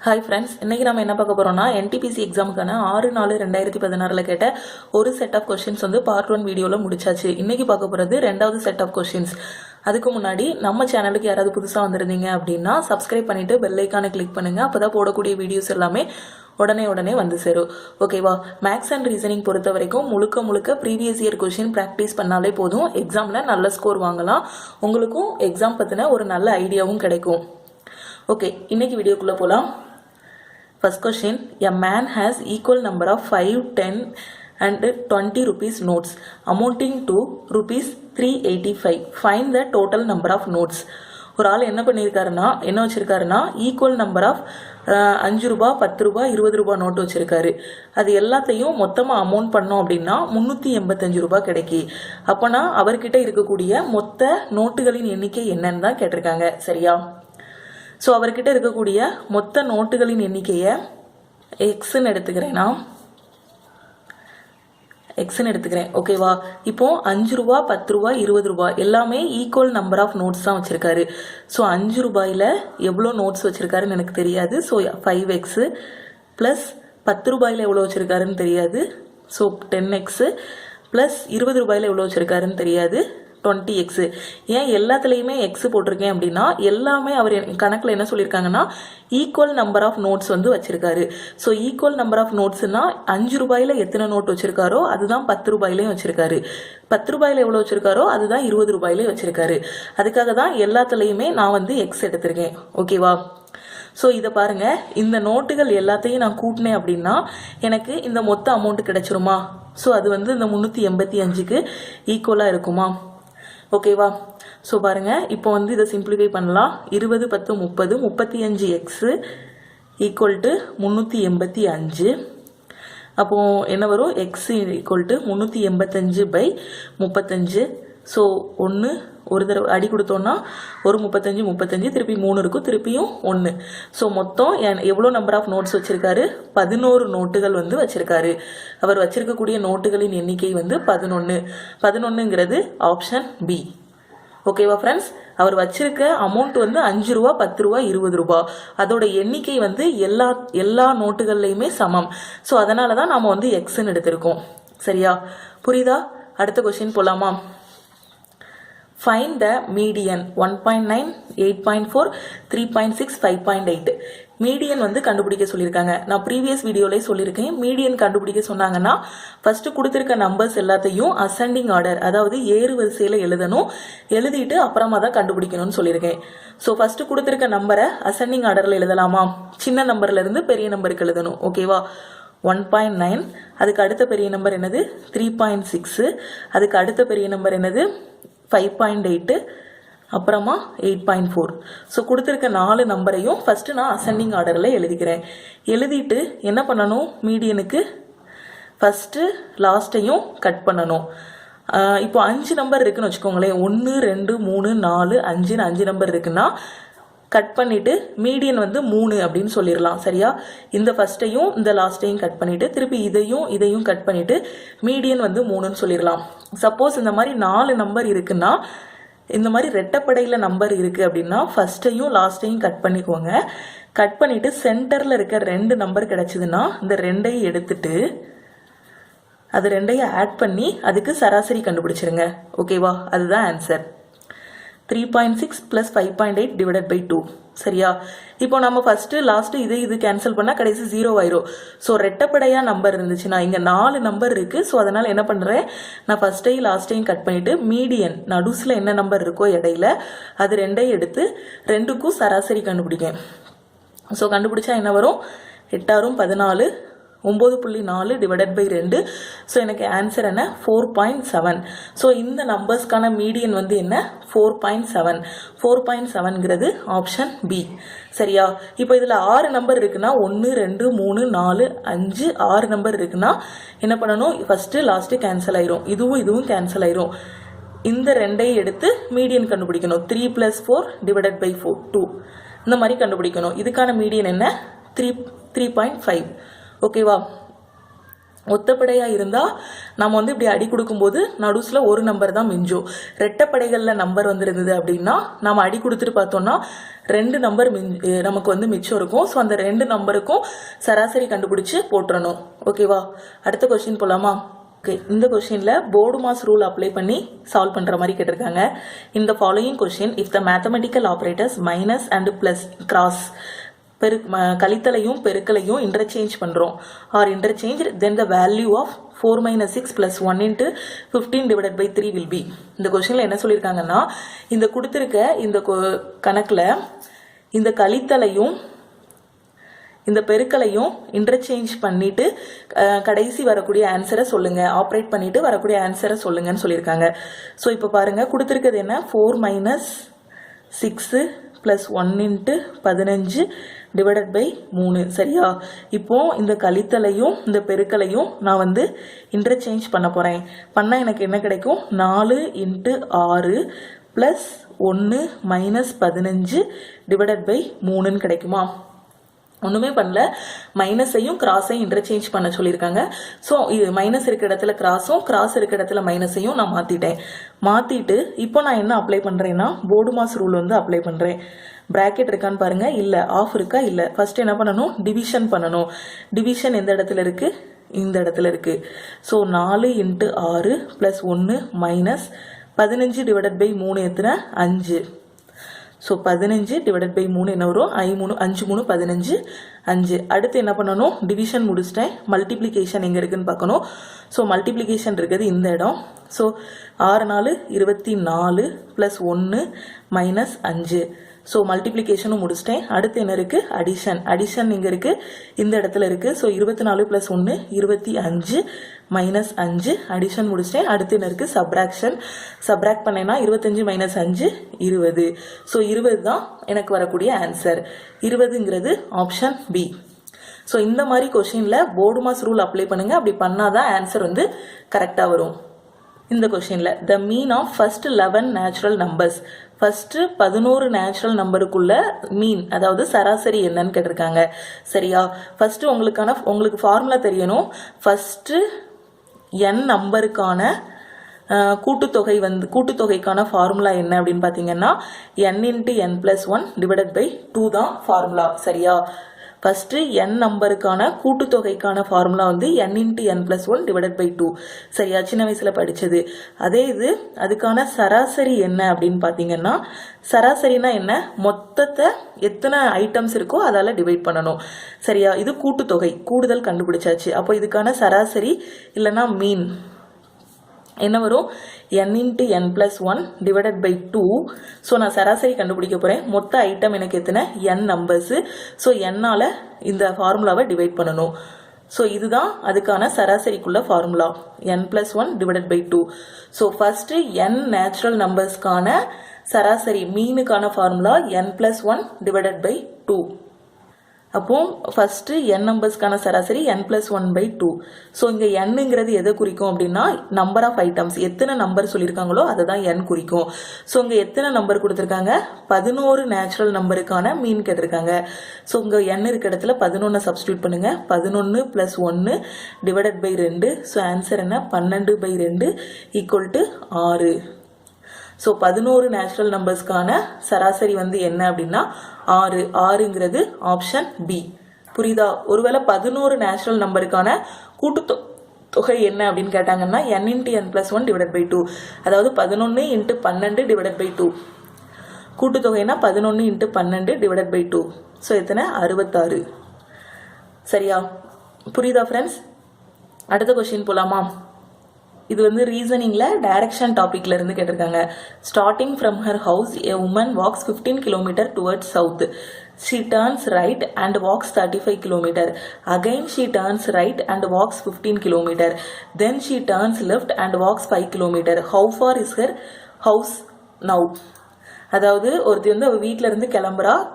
Hi friends, இன்றைக்கி நம்ம என்ன பார்க்க போகிறோம்னா NTPC எக்ஸாமுக்கான 6/4/2016 கேட்ட ஒரு செட் ஆஃப் கொஸ்டின்ஸ் வந்து பார்ட் 1 வீடியோவில் முடிச்சாச்சு. இன்றைக்கி பார்க்க போகிறது ரெண்டாவது செட் ஆஃப் கொஸ்டின்ஸ். அதுக்கு முன்னாடி நம்ம சேனலுக்கு யாராவது புதுசாக வந்திருந்தீங்க அப்படின்னா சப்ஸ்கிரைப் பண்ணிவிட்டு பெல் ஐக்கானை கிளிக் பண்ணுங்கள். அப்போ தான் போடக்கூடிய வீடியோஸ் எல்லாமே உடனே வந்து சேரும். ஓகேவா? மேக்ஸ் அண்ட் ரீசனிங் பொறுத்த வரைக்கும் முழுக்க ப்ரீவியஸ் இயர் கொஸ்டின் ப்ராக்டிஸ் பண்ணாலே போதும். எக்ஸாமில் நல்ல ஸ்கோர் வாங்கலாம். உங்களுக்கும் எக்ஸாம் பற்றின ஒரு நல்ல ஐடியாவும் கிடைக்கும். ஓகே, இன்னைக்கு வீடியோக்குள்ளே போகலாம். First question, a man has equal number of 5, 10 and 20 rupees notes amounting to rupees 385. Find the total number of notes. ஒரு ஆள் என்ன வச்சிருக்காருன்னா ஈக்குவல் நம்பர் ஆஃப் 5 ரூபா, 10 ரூபா, 20 ரூபா நோட்டு வச்சிருக்காரு. அது எல்லாத்தையும் மொத்தமாக அமௌண்ட் பண்ணோம் அப்படின்னா 385 ரூபாய் கிடைக்கி. அப்போனா அவர்கிட்ட இருக்கக்கூடிய மொத்த நோட்டுகளின் எண்ணிக்கை என்னன்னு தான் கேட்டிருக்காங்க. சரியா? ஸோ அவர்கிட்ட இருக்கக்கூடிய மொத்த நோட்டுகளின் எண்ணிக்கையை எக்ஸ்ன்னு எடுத்துக்கிறேன். ஓகேவா? இப்போ 5 ரூபா, 10 ரூபா, 20 ரூபா எல்லாமே ஈக்குவல் நம்பர் ஆஃப் நோட்ஸ் தான் வச்சிருக்காரு. ஸோ 5 ரூபாயில் எவ்வளோ நோட்ஸ் வச்சிருக்காருன்னு எனக்கு தெரியாது. ஸோ 5x ப்ளஸ் 10 ரூபாயில் எவ்வளோ வச்சிருக்காருன்னு தெரியாது. ஸோ 10x ப்ளஸ் 20 ரூபாயில் எவ்வளோ வச்சிருக்காருன்னு தெரியாது. 20x. ஏன் எல்லாத்துலேயுமே எக்ஸ் போட்டிருக்கேன் அப்படின்னா எல்லாமே அவர் கணக்கில் என்ன சொல்லியிருக்காங்கன்னா ஈக்குவல் நம்பர் ஆஃப் நோட்ஸ் வந்து வச்சிருக்காரு. ஸோ ஈக்குவல் நம்பர் ஆஃப் நோட்ஸ்னா 5 ரூபாயில் எத்தனை நோட் வச்சிருக்காரோ அதுதான் 10 ரூபாயிலையும் வச்சிருக்காரு. 10 ரூபாயில் எவ்வளோ வச்சிருக்காரோ அதுதான் 20 ரூபாயிலையும் வச்சிருக்காரு. அதுக்காக தான் எல்லாத்துலேயுமே நான் வந்து எக்ஸ் எடுத்திருக்கேன். ஓகேவா? ஸோ இதை பாருங்க, இந்த நோட்டுகள் எல்லாத்தையும் நான் கூட்டினேன் அப்படின்னா எனக்கு இந்த மொத்த அமௌண்ட் கிடைச்சிருமா? ஸோ அது வந்து இந்த 385க்கு ஈக்குவலாக இருக்குமா? ஓகேவா? ஸோ பாருங்க, இப்போ வந்து இதை சிம்பிளிஃபை பண்ணலாம். 20, 10, 30, 35x ஈக்குவல் டு 385. அப்போ என்ன வரும்? X equal to 385/35. ஸோ ஒரு தடவை அடி கொடுத்தோன்னா ஒரு 35 திருப்பி 3 இருக்கும், திருப்பியும் 1. ஸோ மொத்தம் எவ்வளோ நம்பர் ஆஃப் நோட்ஸ் வச்சிருக்காரு? 11 நோட்டுகள் வந்து வச்சிருக்காரு. அவர் வச்சிருக்கக்கூடிய நோட்டுகளின் எண்ணிக்கை வந்து 11ங்கிறது ஆப்ஷன் பி. ஓகேவா ஃப்ரெண்ட்ஸ்? அவர் வச்சிருக்க அமௌண்ட் வந்து 5 ரூபா, 10 ரூபா, 20 ரூபா. அதோட எண்ணிக்கை வந்து எல்லா நோட்டுகள்லையுமே சமம். ஸோ அதனால தான் நாம் வந்து எக்ஸ்ன்னு எடுத்திருக்கோம். சரியா? புரியுதா? அடுத்த கொஸ்டின் போலாமா? Find the median 1.9, 8.4, 3.6, 5.8. மீடியன் வந்து கண்டுபிடிக்க சொல்லியிருக்காங்க. நான் ப்ரீவியஸ் வீடியோலே சொல்லியிருக்கேன். மீடியன் கண்டுபிடிக்க சொன்னாங்கன்னா ஃபர்ஸ்ட் கொடுத்துருக்க நம்பர்ஸ் எல்லாத்தையும் அசெண்டிங் ஆர்டர், அதாவது ஏறு வரிசையில் எழுதணும். எழுதிட்டு அப்புறமா தான் கண்டுபிடிக்கணும்னு சொல்லியிருக்கேன். ஸோ ஃபர்ஸ்ட் கொடுத்துருக்க நம்பரை அசெண்டிங் ஆர்டரில் எழுதலாமா? சின்ன நம்பர்ல இருந்து பெரிய நம்பருக்கு எழுதணும். ஓகேவா? 1.9, அதுக்கு அடுத்த பெரிய நம்பர் என்னது? 3.6, அதுக்கு அடுத்த பெரிய நம்பர் என்னது? 5.8, அப்புறமா 8.4. ஸோ கொடுத்துருக்க 4 நம்பரையும் ஃபஸ்ட்டு நான் அசெண்டிங் ஆர்டரில் எழுதிக்கிறேன். எழுதிட்டு என்ன பண்ணணும்? மீடியனுக்கு ஃபஸ்ட்டு லாஸ்ட்டையும் கட் பண்ணணும். இப்போ 5 நம்பர் இருக்குன்னு வச்சுக்கோங்களேன். 1, 2, 3, 4, 5 நம்பர் இருக்குன்னா கட் பண்ணிவிட்டு மீடியன் வந்து 3 அப்படின்னு சொல்லிடலாம். சரியா? இந்த ஃபஸ்ட்டையும் இந்த லாஸ்ட்டையும் கட் பண்ணிவிட்டு திருப்பி இதையும் கட் பண்ணிவிட்டு மீடியன் வந்து 3ன்னு சொல்லிடலாம். சப்போஸ் இந்த மாதிரி 4 நம்பர் இருக்குன்னா, இந்த மாதிரி ரெட்டப்படையில் நம்பர் இருக்குது அப்படின்னா ஃபஸ்ட்டையும் லாஸ்ட்டையும் கட் பண்ணிக்கோங்க. கட் பண்ணிவிட்டு சென்டரில் இருக்க 2 நம்பர் கிடச்சிதுன்னா இந்த 2ஐயும் எடுத்துட்டு அது 2ஐயும் ஆட் பண்ணி அதுக்கு சராசரி கண்டுபிடிச்சிருங்க. ஓகேவா? அதுதான் ஆன்சர். 3.6 + 5.8 / 2. சரியா? இப்போ நம்ம ஃபர்ஸ்ட் லாஸ்ட் இது கேன்சல் பண்ணால் கடைசி 0 ஆயிரும். ஸோ ரெட்டப்படையாக நம்பர் இருந்துச்சுன்னா இங்கே 4 நம்பர் இருக்குது. ஸோ அதனால் என்ன பண்ணுறேன்? நான் ஃபர்ஸ்ட்டையும் லாஸ்ட்டையும் கட் பண்ணிவிட்டு மீடியன் நடுஸில் என்ன நம்பர் இருக்கோ இடையில அது 2ஐயும் எடுத்து 2க்கும் சராசரி கண்டுபிடிக்கேன். ஸோ கண்டுபிடிச்சா என்ன வரும்? 8 × 14, 9.4 / 2. ஸோ எனக்கு ஆன்சர் என்ன? 4.7. ஸோ இந்த நம்பர்ஸ்க்கான மீடியன் வந்து என்ன? 4.7. 4.7ங்கிறது ஆப்ஷன் பி. சரியா? இப்போ இதில் 6 நம்பர் இருக்குன்னா 1, 2, 3, 4, 5, 6 நம்பர் இருக்குன்னா என்ன பண்ணணும்? ஃபஸ்ட்டு லாஸ்ட்டு கேன்சல் ஆயிரும். இதுவும் கேன்சல் ஆயிரும். இந்த 2ஐயும் எடுத்து மீடியன் கண்டுபிடிக்கணும். 3 + 4 / 4, 2. இந்த மாதிரி கண்டுபிடிக்கணும். இதுக்கான மீடியன் என்ன? 3.5. ஓகேவா? ஒத்தப்படையாக இருந்தால் நம்ம வந்து இப்படி அடி கொடுக்கும்போது நடுஸில் ஒரு நம்பர் தான் மிஞ்சும். ரெட்டப்படைகளில் நம்பர் வந்துருந்தது அப்படின்னா நம்ம அடி கொடுத்துட்டு பார்த்தோம்னா 2 நம்பர் நமக்கு வந்து மிச்சம் இருக்கும். ஸோ அந்த 2 நம்பருக்கும் சராசரி கண்டுபிடிச்சி போட்டுறணும். ஓகேவா? அடுத்த கொஸ்டின் போகலாமா? ஓகே, இந்த கொஸ்டினில் போர்டு மாஸ் ரூல் அப்ளை பண்ணி சால்வ் பண்ணுற மாதிரி கேட்டிருக்காங்க. இந்த following question if the mathematical operators minus and plus cross கழித்தலையும் பெருக்கலையும் இன்டர்சேஞ்ச் பண்ணுறோம் or interchange then the value of 4 - 6 + 1 × 15/3 will be. இந்த கொஸ்டினில் என்ன சொல்லியிருக்காங்கன்னா, இந்த கொடுத்துருக்க இந்த கணக்கில் இந்த கழித்தலையும் இந்த பெருக்கலையும் இன்டர்சேஞ்ச் பண்ணிட்டு கடைசி வரக்கூடிய ஆன்சரை சொல்லுங்க, ஆப்ரேட் பண்ணிட்டு வரக்கூடிய ஆன்சரை சொல்லுங்கன்னு சொல்லியிருக்காங்க. ஸோ இப்போ பாருங்க, கொடுத்துருக்கிறது என்ன, 4 - 6 + 1 × 15/3. சரியா? இப்போ இந்த கழித்தலையும் இந்த பெருக்கலையும் நான் வந்து இன்டர்சேஞ்ச் பண்ண போறேன். பண்ணா எனக்கு என்ன கிடைக்கும், 4 × 6 + 1 - 15/3 கிடைக்குமா? ஒன்றுமே பண்ணல, மைனஸையும் கிராஸையும் இன்டர்சேஞ்ச் பண்ண சொல்லியிருக்காங்க. ஸோ இது மைனஸ் இருக்க இடத்துல கிராஸும் கிராஸ் இருக்க இடத்துல மைனஸையும் நான் மாற்றிட்டு இப்போ நான் என்ன அப்ளை பண்ணுறேன்னா போர்டு மாஸ் ரூல் வந்து அப்ளை பண்ணுறேன். பிராக்கெட் இருக்கான்னு பாருங்க, இல்லை. ஆஃப் இருக்கா? இல்லை. ஃபர்ஸ்ட் என்ன பண்ணணும், டிவிஷன் பண்ணணும். டிவிஷன் எந்த இடத்துல இருக்கு, இந்த இடத்துல இருக்கு. ஸோ 4 × 6 + 1 - 15/3 எத்தனை, 5. ஸோ 15/3 என்ன வரும், 5 3 15 5. அடுத்து என்ன பண்ணணும், டிவிஷன் முடிச்சிட்டேன். மல்டிப்ளிகேஷன் எங்கே இருக்குன்னு பார்க்கணும். ஸோ மல்டிப்ளிகேஷன் இருக்குது இந்த இடம். ஸோ 6 4 24 + 1 - 5. ஸோ மல்டிப்ளிகேஷனும் முடிச்சிட்டேன். அடுத்து என்ன இருக்குது, அடிஷன் இங்கே இருக்குது, இந்த இடத்துல இருக்குது. ஸோ 24 + 1 25 - 5. அடிஷன் முடிச்சிட்டேன். அடுத்து என்ன இருக்குது, சப்ராக்ட் பண்ணேன்னா 25 - 5 20. ஸோ 20 தான் எனக்கு வரக்கூடிய ஆன்சர். 20ங்கிறது ஆப்ஷன் பி. ஸோ இந்த மாதிரி கொஷினில் போர்டு மாஸ் ரூல் அப்ளை பண்ணுங்க. அப்படி பண்ணாதான் ஆன்சர் வந்து கரெக்டாக வரும். இந்த கொஷினில் the mean of first 11 natural numbers, first 11 natural நம்பருக்குள்ள மீன், அதாவது சராசரி என்னன்னு கேட்டிருக்காங்க. சரியா? ஃபர்ஸ்ட் உங்களுக்கு ஃபார்முலா தெரியணும். ஃபர்ஸ்ட் n நம்பருக்கான கூட்டுத்தொகைக்கான ஃபார்முலா என்ன அப்படின்னு பார்த்தீங்கன்னா n × n + 1/2 தான் ஃபார்முலா. சரியா? ஃபர்ஸ்ட் n நம்பருக்கான கூட்டுத்தொகைக்கான ஃபார்முலா வந்து n × n + 1/2. சரியா? சின்ன வயசுல படிச்சது. அதே இது அதுக்கான சராசரி என்ன அப்படின்னு பார்த்தீங்கன்னா, சராசரினா என்ன, மொத்தத்தை எத்தனை ஐட்டம்ஸ் இருக்கோ அதால டிவைட் பண்ணணும். சரியா? இது கூட்டுத்தொகை, கூடுதல் கண்டுபிடிச்சாச்சு. அப்போ இதுக்கான சராசரி இல்லைன்னா மீன் என்ன வரும், n × n + 1/2. ஸோ நான் சராசரி கண்டுபிடிக்க போகிறேன். மொத்த ஐட்டம் எனக்கு எத்தனை, n நம்பர்ஸு. ஸோ என்னால் இந்த ஃபார்முலாவை டிவைட் பண்ணணும். ஸோ இதுதான் அதுக்கான சராசரிக்குள்ள formula, n + 1/2. So first n natural நம்பர்ஸ்க்கான சராசரி மீனுக்கான ஃபார்முலா n + 1/2. அப்போ ஃபர்ஸ்ட் n நம்பர்ஸ்க்கான சராசரி n + 1/2. ஸோ இங்கே nங்கிறது எதை குறிக்கும் அப்படின்னா நம்பர் ஆஃப் ஐட்டம்ஸ், எத்தனை நம்பர் சொல்லியிருக்காங்களோ அதை தான் n குறிக்கும். ஸோ இங்கே எத்தனை நம்பர் கொடுத்துருக்காங்க, 11 நேச்சுரல் நம்பருக்கான மீன் கேட்டிருக்காங்க. ஸோ இங்கே n இருக்க இடத்துல 11 சப்ஸ்டியூட் பண்ணுங்க. 11 + 1/2. ஸோ ஆன்சர் என்ன, 12/2 = 6. ஸோ 11 நேச்சுரல் நம்பர்ஸ்க்கான சராசரி வந்து என்ன அப்படின்னா 6. 6ங்கிறது ஆப்ஷன் பி. புரியுதா? ஒருவேளை 11 நேச்சுரல் நம்பருக்கான கூட்டுத்தொகை என்ன அப்படின்னு கேட்டாங்கன்னா n × n + 1/2. அதாவது 11 × 12/2. கூட்டுத்தொகைனா 11 × 12/2. ஸோ எத்தனை, 66. சரியா? புரியுதா ஃப்ரெண்ட்ஸ்? அடுத்த கொஸ்டின் போலாமா? இது வந்து ரீசனிங்ல டைரக்ஷன் டாபிக்ல இருந்து கேட்டிருக்காங்க. Starting from her house a woman walks 15 km towards south. She turns right and walks 35 km. Again she turns right and walks 15 km. Then she turns left and walks 5 km. How far is her house now? அதாவது ஒருத்தி வந்து அவள் வீட்டில இருந்து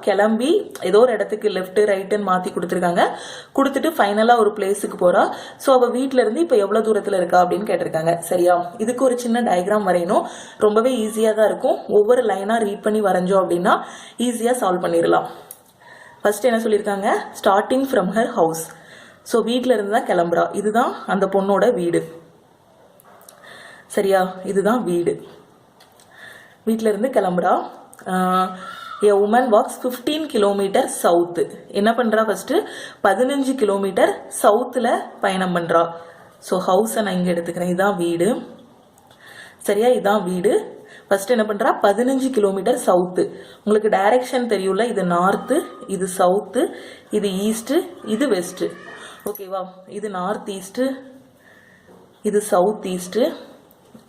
கிளம்பி ஏதோ ஒரு இடத்துக்கு லெஃப்ட் ரைட்டுன்னு மாற்றி கொடுத்துருக்காங்க. கொடுத்துட்டு ஃபைனலாக ஒரு பிளேஸுக்கு போகிறா. ஸோ அவள் வீட்டில இருந்து இப்போ எவ்வளோ தூரத்தில் இருக்கா அப்படின்னு கேட்டிருக்காங்க. சரியா? இதுக்கு ஒரு சின்ன டயக்ராம் வரையணும். ரொம்பவே ஈஸியாக தான் இருக்கும். ஒவ்வொரு லைனாக ரீட் பண்ணி வரைஞ்சோம் அப்படின்னா ஈஸியாக சால்வ் பண்ணிடலாம். ஃபர்ஸ்ட் என்ன சொல்லியிருக்காங்க, starting from her house. So வீட்டில் இருந்து தான் கிளம்புறா. இதுதான் அந்த பொண்ணோட வீடு. சரியா, இதுதான் வீடு. வீட்டில் இருந்து கிளம்புறா. A woman walks 15 kilometre south. என்ன பண்ணுறா? ஃபஸ்ட்டு 15 கிலோமீட்டர் சவுத்தில் பயணம் பண்ணுறா. ஸோ ஹவுஸை நான் இங்கே எடுத்துக்கிறேன். இதுதான் வீடு. சரியா, இதுதான் வீடு. ஃபஸ்ட்டு என்ன பண்ணுறா? 15 கிலோமீட்டர் சவுத்து. உங்களுக்கு டைரக்ஷன் தெரியும்ல, இது நார்த்து, இது சவுத்து, இது ஈஸ்ட்டு, இது வெஸ்ட்டு. ஓகேவா? இது நார்த் ஈஸ்ட்டு, இது சவுத் ஈஸ்ட்டு,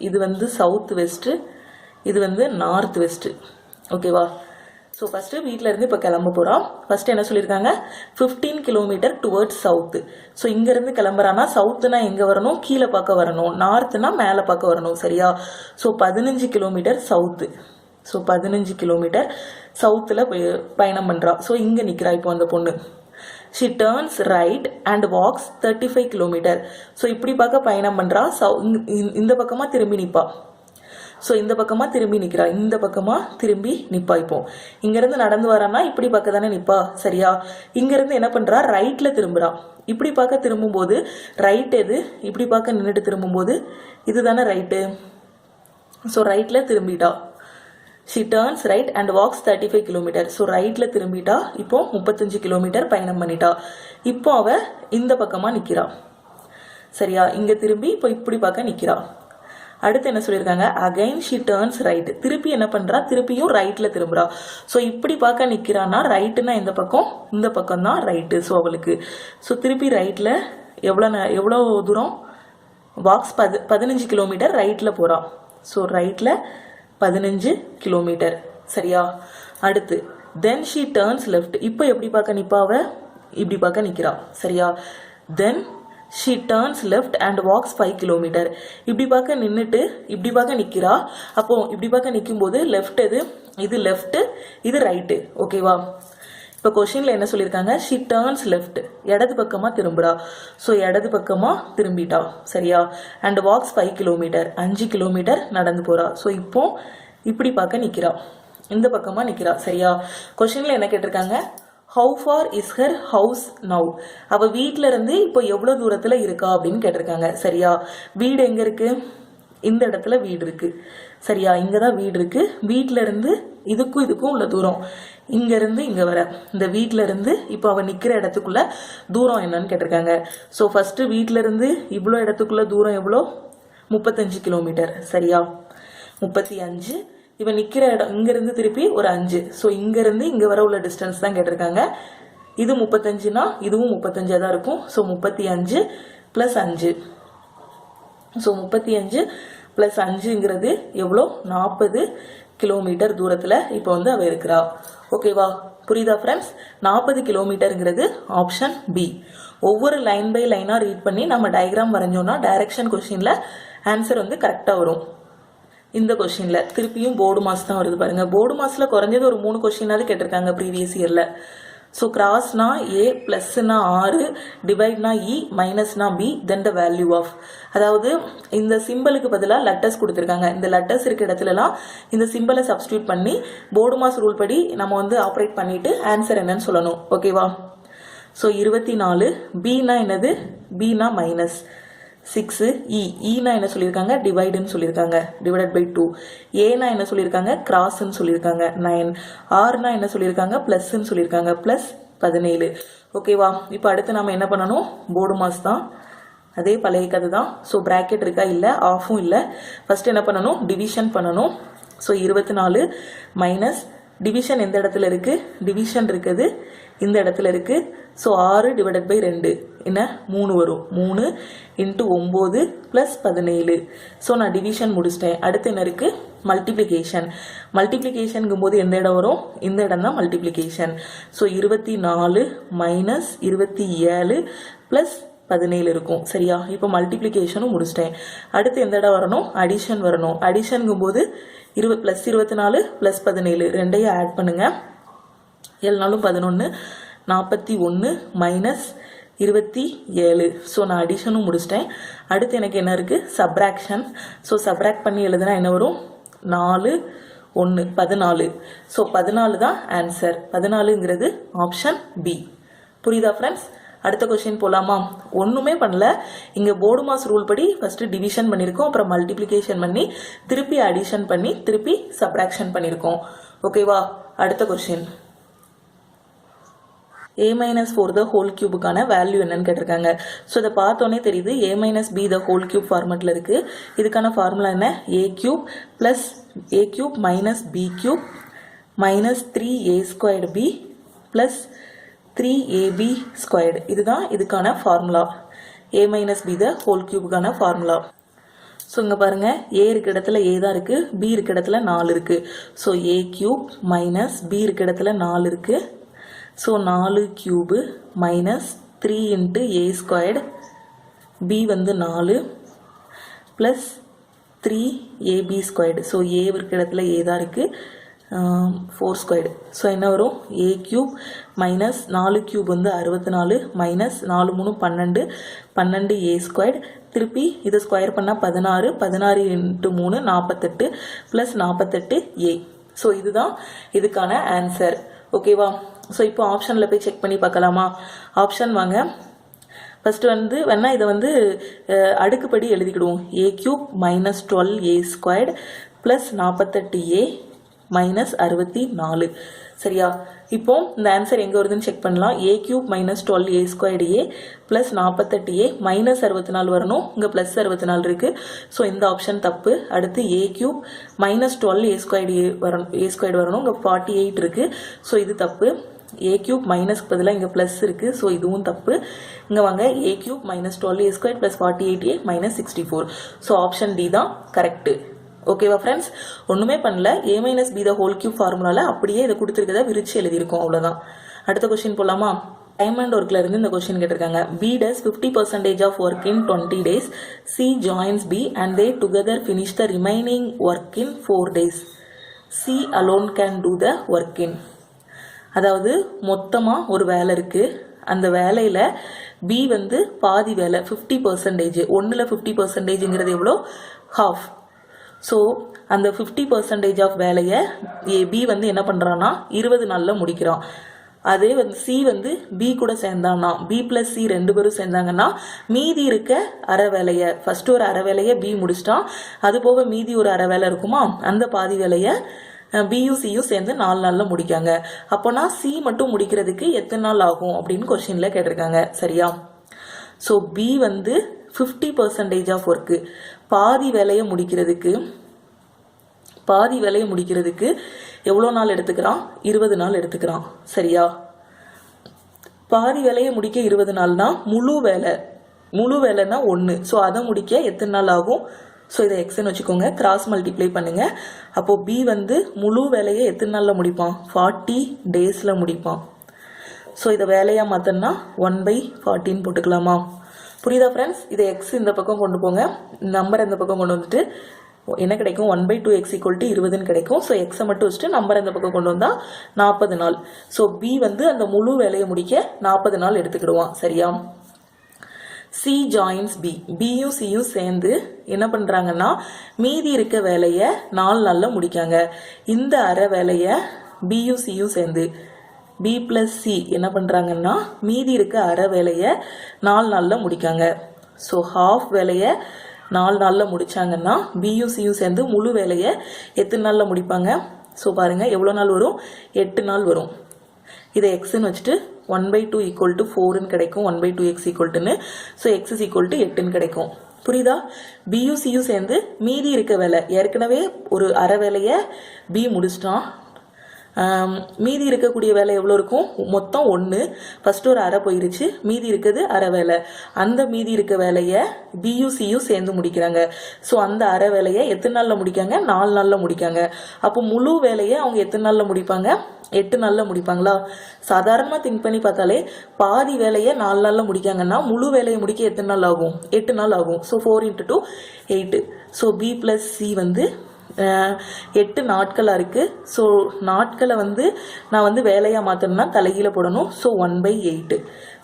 இது வந்து சவுத் வெஸ்ட்டு, இது வந்து நார்த் வெஸ்ட்டு. ஓகேவா? ஸோ ஃபஸ்ட்டு வீட்டில் இருந்து இப்போ கிளம்ப போகிறோம். ஃபஸ்ட்டு என்ன சொல்லியிருக்காங்க? 15 கிலோமீட்டர் டுவர்ட்ஸ் சவுத்து. ஸோ இங்கேருந்து கிளம்புறான்னா சவுத்துனா எங்கே வரணும்? கீழே பார்க்க வரணும். நார்த்துனா மேலே பார்க்க வரணும். சரியா? So 15 kilometre south. So 15 kilometre சவுத்தில் பயணம் பண்ணுறா. ஸோ இங்கே நிற்கிறா இப்போ அந்த பொண்ணு. She turns right and walks 35 kilometre. So இப்படி பார்க்க பயணம் பண்ணுறா. இந்த பக்கமாக திரும்பி நிற்பா. ஸோ இந்த பக்கமாக திரும்பி நிற்கிறா. இந்த பக்கமாக திரும்பி நிற்பா. இப்போ இங்கேருந்து நடந்து வரான்னா இப்படி பார்க்க தானே நிற்பா. சரியா? இங்கேருந்து என்ன பண்ணுறா? ரைட்டில் திரும்புகிறா. இப்படி பார்க்க திரும்பும்போது ரைட் எது? இப்படி பார்க்க நின்றுட்டு திரும்பும்போது இது தானே ரைட்டு. ஸோ ரைட்டில் திரும்பிட்டா. She turns right and walks 35 kilometre. So ரைட்டில் திரும்பிட்டா. இப்போ 35 கிலோமீட்டர் பயணம் பண்ணிட்டா. இப்போ அவ இந்த பக்கமாக நிற்கிறா. சரியா? இங்கே திரும்பி இப்போ இப்படி பார்க்க நிற்கிறா. அடுத்து என்ன சொல்லியிருக்காங்க? Again she turns right. திருப்பி என்ன பண்ணுறா? திருப்பியும் ரைட்டில் திரும்புகிறா. ஸோ இப்படி பார்க்க நிற்கிறான்னா ரைட்டுன்னா இந்த பக்கம், இந்த பக்கம் தான் ரைட்டு. ஸோ அவளுக்கு ஸோ திருப்பி ரைட்டில் எவ்வளோ தூரம்? வாக்ஸ் 15 கிலோமீட்டர் ரைட்டில் போகிறா. ஸோ ரைட்டில் 15 கிலோமீட்டர். சரியா? அடுத்து தென் ஷி டர்ன்ஸ் லெஃப்ட். இப்போ எப்படி பார்க்க நிற்பாவ? இப்படி பார்க்க நிற்கிறா. சரியா? தென் she turns left and walks 5 kilometre. இப்படி பார்க்க நின்றுட்டு இப்படி பார்க்க நிற்கிறா. அப்போ இப்படி பார்க்க நிற்கும் போது லெஃப்ட் எது? இது லெஃப்ட்டு, இது ரைட்டு. ஓகேவா? இப்போ கொஷினில் என்ன சொல்லியிருக்காங்க? she turns left. இடது பக்கமாக திரும்புகிறா. ஸோ இடது பக்கமாக திரும்பிட்டா. சரியா? and walks 5 kilometre. 5 கிலோமீட்டர் நடந்து போகிறா. ஸோ இப்போ இப்படி பார்க்க நிற்கிறா. இந்த பக்கமாக நிற்கிறா. சரியா? கொஷினில் என்ன கேட்டிருக்காங்க? How far is her house now? அவ வீட்டில இருந்து இப்போ எவ்வளோ தூரத்தில் இருக்கா அப்படின்னு கேட்டிருக்காங்க. சரியா? வீடு எங்கே இருக்கு? இந்த இடத்துல வீடு இருக்கு. சரியா? இங்கே தான் வீடு இருக்கு. வீட்டில இருந்து இதுக்கும் உள்ள தூரம் இங்கேருந்து இங்கே வர இந்த வீட்டில இருந்து இப்போ அவள் நிற்கிற இடத்துக்குள்ள தூரம் என்னன்னு கேட்டிருக்காங்க. ஸோ ஃபஸ்ட்டு வீட்டில இருந்து இவ்வளோ இடத்துக்குள்ள தூரம் எவ்வளோ? 35 கிலோமீட்டர். சரியா? 35. இவன் நிற்கிற இடம் இங்கேருந்து திருப்பி ஒரு 5. ஸோ இங்கேருந்து இங்கே வர உள்ள டிஸ்டன்ஸ் தான் கேட்டிருக்காங்க. இது 35னா இதுவும் 35 தான் இருக்கும். ஸோ 35 + 5. ஸோ 35 + 5ங்கிறது எவ்வளோ? 40 கிலோமீட்டர் தூரத்தில் இப்போ வந்து அவள் இருக்கிறா. ஓகேவா? புரியுதா ஃப்ரெண்ட்ஸ்? 40 கிலோமீட்டருங்கிறது ஆப்ஷன் பி. ஒவ்வொரு லைன் பை லைனாக ரீட் பண்ணி நம்ம டயக்ராம் வரைஞ்சோன்னா டைரக்ஷன் கொஸ்டினில் ஆன்சர் வந்து கரெக்டாக வரும். இந்த கொஸ்டினில் திருப்பியும் போர்டு மாஸ் தான் வருது பாருங்க. போர்டு மாஸில் குறைஞ்சது ஒரு 3 கொஸ்டினாவது கேட்டிருக்காங்க ப்ரீவியஸ் இயரில். ஸோ கிராஸ்னா ஏ, ப்ளஸ்னா 6, டிவைட்னா இ, மைனஸ்னா B, then the value of. அதாவது இந்த சிம்பிளுக்கு பதிலாக லெட்டர்ஸ் கொடுத்துருக்காங்க. இந்த லெட்டர்ஸ் இருக்க இடத்துலலாம் இந்த சிம்பிளை சப்ஸ்டியூட் பண்ணி போர்டு மாஸ் ரூல் படி நம்ம வந்து ஆப்ரேட் பண்ணிட்டு ஆன்சர் என்னன்னு சொல்லணும். ஓகேவா? ஸோ 24. பினா என்னது? பினா மைனஸ் 6. ஈனா என்ன சொல்லியிருக்காங்க? டிவைடுன்னு சொல்லியிருக்காங்க. Divided by 2. ஏனா என்ன சொல்லியிருக்காங்க? கிராஸ்ன்னு சொல்லியிருக்காங்க. 9. ஆர்னா என்ன சொல்லியிருக்காங்க? ப்ளஸ்ன்னு சொல்லியிருக்காங்க. ப்ளஸ் 17. ஓகேவா? இப்போ அடுத்து நம்ம என்ன பண்ணணும்? போர்டு மாஸ் தான். அதே பழைய கதை தான். ஸோ ப்ராக்கெட் இருக்கா? இல்லை. ஆஃபும் இல்லை. ஃபஸ்ட்டு என்ன பண்ணணும்? டிவிஷன் பண்ணணும். ஸோ 24 மைனஸ் டிவிஷன் எந்த இடத்துல இருக்குது? டிவிஷன் இருக்குது இந்த இடத்துல இருக்குது. ஸோ 6 டிவைடட் பை 2 என்ன? 3 வரும். 3 × 9 + 17. ஸோ நான் டிவிஷன் முடிச்சிட்டேன். அடுத்து என்ன இருக்குது? மல்டிப்ளிகேஷன். மல்டிப்ளிகேஷனுங்கும் போது எந்த இடம் வரும்? இந்த இடம் தான் மல்டிப்ளிகேஷன். ஸோ 24 மைனஸ் 27 + 17 இருக்கும். சரியா? இப்போ மல்டிப்ளிகேஷனும் முடிச்சிட்டேன். அடுத்து எந்த இடம் வரணும்? அடிஷன் வரணும். அடிஷனுங்கும் போது +24 + 17 ரெண்டையும் ஆட் பண்ணுங்க. 7 4 11, 41 மைனஸ் 27. ஸோ நான் அடிஷனும் முடிச்சிட்டேன். அடுத்து எனக்கு என்ன இருக்குது? சப்ராக்ஷன். ஸோ சப்ராக்ட் பண்ணி எழுதுனா என்ன வரும்? 4 1 14. ஸோ 14 தான் ஆன்சர். 14ங்கிறது ஆப்ஷன் பி. புரியுதா ஃப்ரெண்ட்ஸ்? அடுத்த கொஸ்டின் போலாமா? ஒன்றுமே பண்ணல. இங்கே போர்டு மாஸ் ரூல் படி ஃபஸ்ட்டு டிவிஷன் பண்ணியிருக்கோம், அப்புறம் மல்டிப்ளிகேஷன் பண்ணி திருப்பி அடிஷன் பண்ணி திருப்பி சப்ராக்ஷன் பண்ணியிருக்கோம். ஓகேவா? அடுத்த கொஸ்டின் a-4 த ஹோல் கியூபுக்கான வேல்யூ என்னன்னு கேட்டிருக்காங்க. ஸோ இதை பார்த்தோன்னே தெரியுது a-b த ஹோல் கியூப் ஃபார்மெட்டில் இருக்குது. இதுக்கான ஃபார்முலா என்ன? a cube plus a cube minus b cube minus 3a² b plus 3ab squared. இதுதான் இதுக்கான ஃபார்முலா. a-b த ஹோல் கியூபுக்கான ஃபார்முலா. ஸோ இங்கே பாருங்கள், ஏ இருக்க இடத்துல ஏ தான் இருக்குது, பி இருக்க இடத்துல 4 இருக்குது. So a cube minus b இருக்க இடத்துல 4 இருக்குது. ஸோ 4 கியூபு மைனஸ் 3 இன்ட்டு ஏ ஸ்கொயர்டு, பி வந்து 4 ப்ளஸ் 3ab ஸ்கொயர்டு. ஸோ ஏ இருக்க இடத்துல ஏ தான் இருக்குது, 4 ஸ்கொயர்டு. ஸோ என்ன வரும்? ஏ கியூப் மைனஸ் 4 கியூப் வந்து 64 மைனஸ் 4 3 12 12 ஏ ஸ்கொயர்டு. திருப்பி இதை ஸ்கொயர் பண்ணால் 16 16 இன்ட்டு 3 48 ப்ளஸ் 48 ஏ. ஸோ இதுதான் இதுக்கான ஆன்சர். ஓகேவா? ஸோ இப்போ ஆப்ஷனில் போய் செக் பண்ணி பார்க்கலாமா? ஆப்ஷன் வாங்க. ஃபஸ்ட்டு வந்து வேணால் இதை வந்து அடுக்குப்படி எழுதிக்கிடுவோம். A cube minus 12 A squared plus 48 A minus 64. சரியா? இப்போ இந்த ஆன்சர் எங்கே வருதுன்னு செக் பண்ணலாம். A cube minus 12 A squared A plus 48 A minus 64 வரணும். இங்கே ப்ளஸ் 64 இருக்குது. ஸோ இந்த ஆப்ஷன் தப்பு. அடுத்து a cube minus 12 A squared வரணும். இங்கே 48 இருக்குது. ஸோ இது தப்பு. ஏ கியூப் மைனஸ்க்கு பதிலாக இங்கே ப்ளஸ் இருக்குது. ஸோ இதுவும் தப்பு. இங்கே வாங்க, a cube minus 12 A square plus 48 A minus 64. So option D தான் கரெக்டு. ஓகேவா ஃப்ரெண்ட்ஸ்? ஒன்றுமே பண்ணல. a-b த ஹோல் கியூப் ஃபார்முலாவில் அப்படியே இதை கொடுத்துருக்கதை விரிச்சு எழுதியிருக்கோம், அவ்வளோதான். அடுத்த கொஸ்டின் போகலாமா? டைம் அண்ட் ஒர்க்கில் இருந்து இந்த கொஸ்டின் கேட்டிருக்காங்க. B does 50% of work in 20 days. C joins B and they together finish the remaining work in 4 days. C alone can do the work in. அதாவது மொத்தமாக ஒரு வேலை இருக்குது. அந்த வேலையில் B வந்து பாதி வேலை 50%. ஒன்றில் 50%ங்கிறது எவ்வளோ? ஹாஃப். ஸோ அந்த 50% ஆஃப் வேலையை பி வந்து என்ன பண்ணுறான்னா 20 நாளில் முடிக்கிறான். அதே வந்து சி வந்து பி கூட சேர்ந்தான்னா, பி ப்ளஸ் சி 2 பேரும் சேர்ந்தாங்கன்னா மீதி இருக்க அரை வேலையை, ஃபஸ்ட்டு ஒரு அரை வேலையை பி முடிச்சிட்டான், அது போக மீதி ஒரு அரை வேலை இருக்குமா, அந்த பாதி வேலையை பியும் சியும் சேர்ந்து 4 நாளில் முடிக்காங்க. அப்போனா சி மட்டும் முடிக்கிறதுக்கு எத்தனை நாள் ஆகும் அப்படின்னு கொஸ்டினில் கேட்டிருக்காங்க. சரியா? ஸோ பி வந்து 50% ஆஃப் ஒர்க்கு, பாதி வேலையை முடிக்கிறதுக்கு எவ்வளோ நாள் எடுத்துக்கிறான்? 20 நாள் எடுத்துக்கிறான். சரியா? பாதி வேலையை முடிக்க 20 நாள்னா முழு வேலைன்னா 1. ஸோ அதை முடிக்க எத்தனை நாள் ஆகும்? ஸோ இதை எக்ஸ்ன்னு வச்சுக்கோங்க, கிராஸ் மல்டிப்ளை பண்ணுங்க. அப்போது பி வந்து முழு வேலையை எத்தனை நாளில் முடிப்பான்? 40 டேஸில் முடிப்பான். ஸோ இதை வேலையாக மாற்றோம்னா 1/14 போட்டுக்கலாமா? புரியுதா ஃப்ரெண்ட்ஸ்? இதை எக்ஸ் இந்த பக்கம் கொண்டு போங்க, நம்பர் இந்த பக்கம் கொண்டு வந்துட்டு என்ன கிடைக்கும்? 1/2x = 20 கிடைக்கும். ஸோ எக்ஸை மட்டும் வச்சுட்டு நம்பர் இந்த பக்கம் கொண்டு வந்தால் 40 நாள். ஸோ பி வந்து அந்த முழு வேலையை முடிக்க 40 நாள் எடுத்துக்கிடுவான். சரியா? சி ஜாயின்ஸ் பி, பியும் சியும் சேர்ந்து என்ன பண்ணுறாங்கன்னா மீதி இருக்க வேலையை 4 நாளில் முடிக்காங்க. இந்த அரை வேலையை பியும் சியும் சேர்ந்து பி ப்ளஸ் சி என்ன பண்ணுறாங்கன்னா மீதி இருக்க அரை வேலையை 4 நாளில் முடிக்காங்க. ஸோ ஹாஃப் வேலையை 4 நாளில் முடித்தாங்கன்னா பியும் சியும் சேர்ந்து முழு வேலையை எத்தனை நாளில் முடிப்பாங்க? ஸோ பாருங்கள் எவ்வளோ நாள் வரும்? 8 நாள் வரும். இதை எக்ஸ்ன்னு வச்சுட்டு 1/2 = 4ன்னு கிடைக்கும். 1/2x = ஸோ x = 8ன்னு கிடைக்கும். புரியுதா? பியும் சியும் சேர்ந்து மீதி இருக்க வேலை, ஏற்கனவே ஒரு அரை வேலையை பி முடிச்சிட்டான், மீதி இருக்கக்கூடிய வேலை எவ்வளோ இருக்கும்? மொத்தம் 1. ஃபஸ்ட்டு ஒரு அரை போயிருச்சு, மீதி இருக்குது அரை வேலை. அந்த மீதி இருக்க வேலையை பியும் சியும் சேர்ந்து முடிக்கிறாங்க. ஸோ அந்த அரை வேலையை எத்தனை நாளில் முடிக்காங்க? 4 நாளில் முடிக்காங்க. அப்போ முழு வேலையை அவங்க எத்தனை நாளில் முடிப்பாங்க? 8 நாளில் முடிப்பாங்களா? சாதாரணமாக திங்க் பண்ணி பார்த்தாலே பாதி வேலையை 4 நாளில் முடிக்காங்கன்னா முழு வேலையை முடிக்க எத்தனை நாள் ஆகும்? 8 நாள் ஆகும். So 4 × 2 8. So B plus C வந்து 8 நாட்களாக இருக்குது. ஸோ நாட்களை வந்து நான் வந்து வேலையாக மாற்றணும்னா தலைகீழ போடணும். ஸோ 1/8.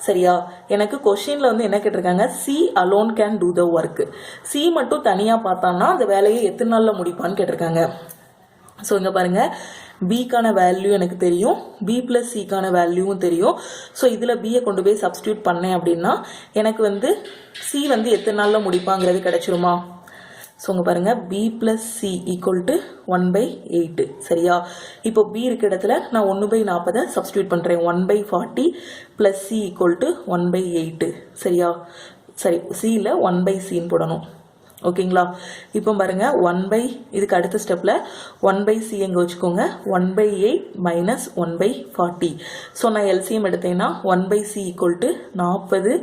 சரியா? எனக்கு கொஷினில் வந்து என்ன கேட்டிருக்காங்க? C alone can do the work. C மட்டும் தனியாக பார்த்தான்னா அந்த வேலையை எத்தனை நாளில் முடிப்பான்னு கேட்டிருக்காங்க. ஸோ இங்கே பாருங்கள், பிக்கான வேல்யூ எனக்கு தெரியும், பி ப்ளஸ் சிக்கான வேல்யூவும் தெரியும். ஸோ இதில் பியை கொண்டு போய் சப்ஸ்டியூட் பண்ணேன் அப்படின்னா எனக்கு வந்து சி வந்து எத்தனை நாளில் முடிப்பாங்கிறது கிடைச்சிருமா? ஸோ இங்கே பாருங்கள், B plus C equal to 1/8. சரியா? இப்போ பி இருக்க இடத்துல நான் 1/40 சப்ஸ்டியூட் பண்ணுறேன். 1/40 ப்ளஸ் சி ஈக்குவல் டு 1/8. சரியா? சரி, சியில் 1/cன்னு போடணும். ஓகேங்களா? இப்போ பாருங்க, இதுக்கு அடுத்த ஸ்டெப்பில் 1/c எங்கே வச்சுக்கோங்க, 1/8 மைனஸ் 1/40. ஸோ நான் எல்சிஎம் எடுத்தேன்னா 1/c equal to 40.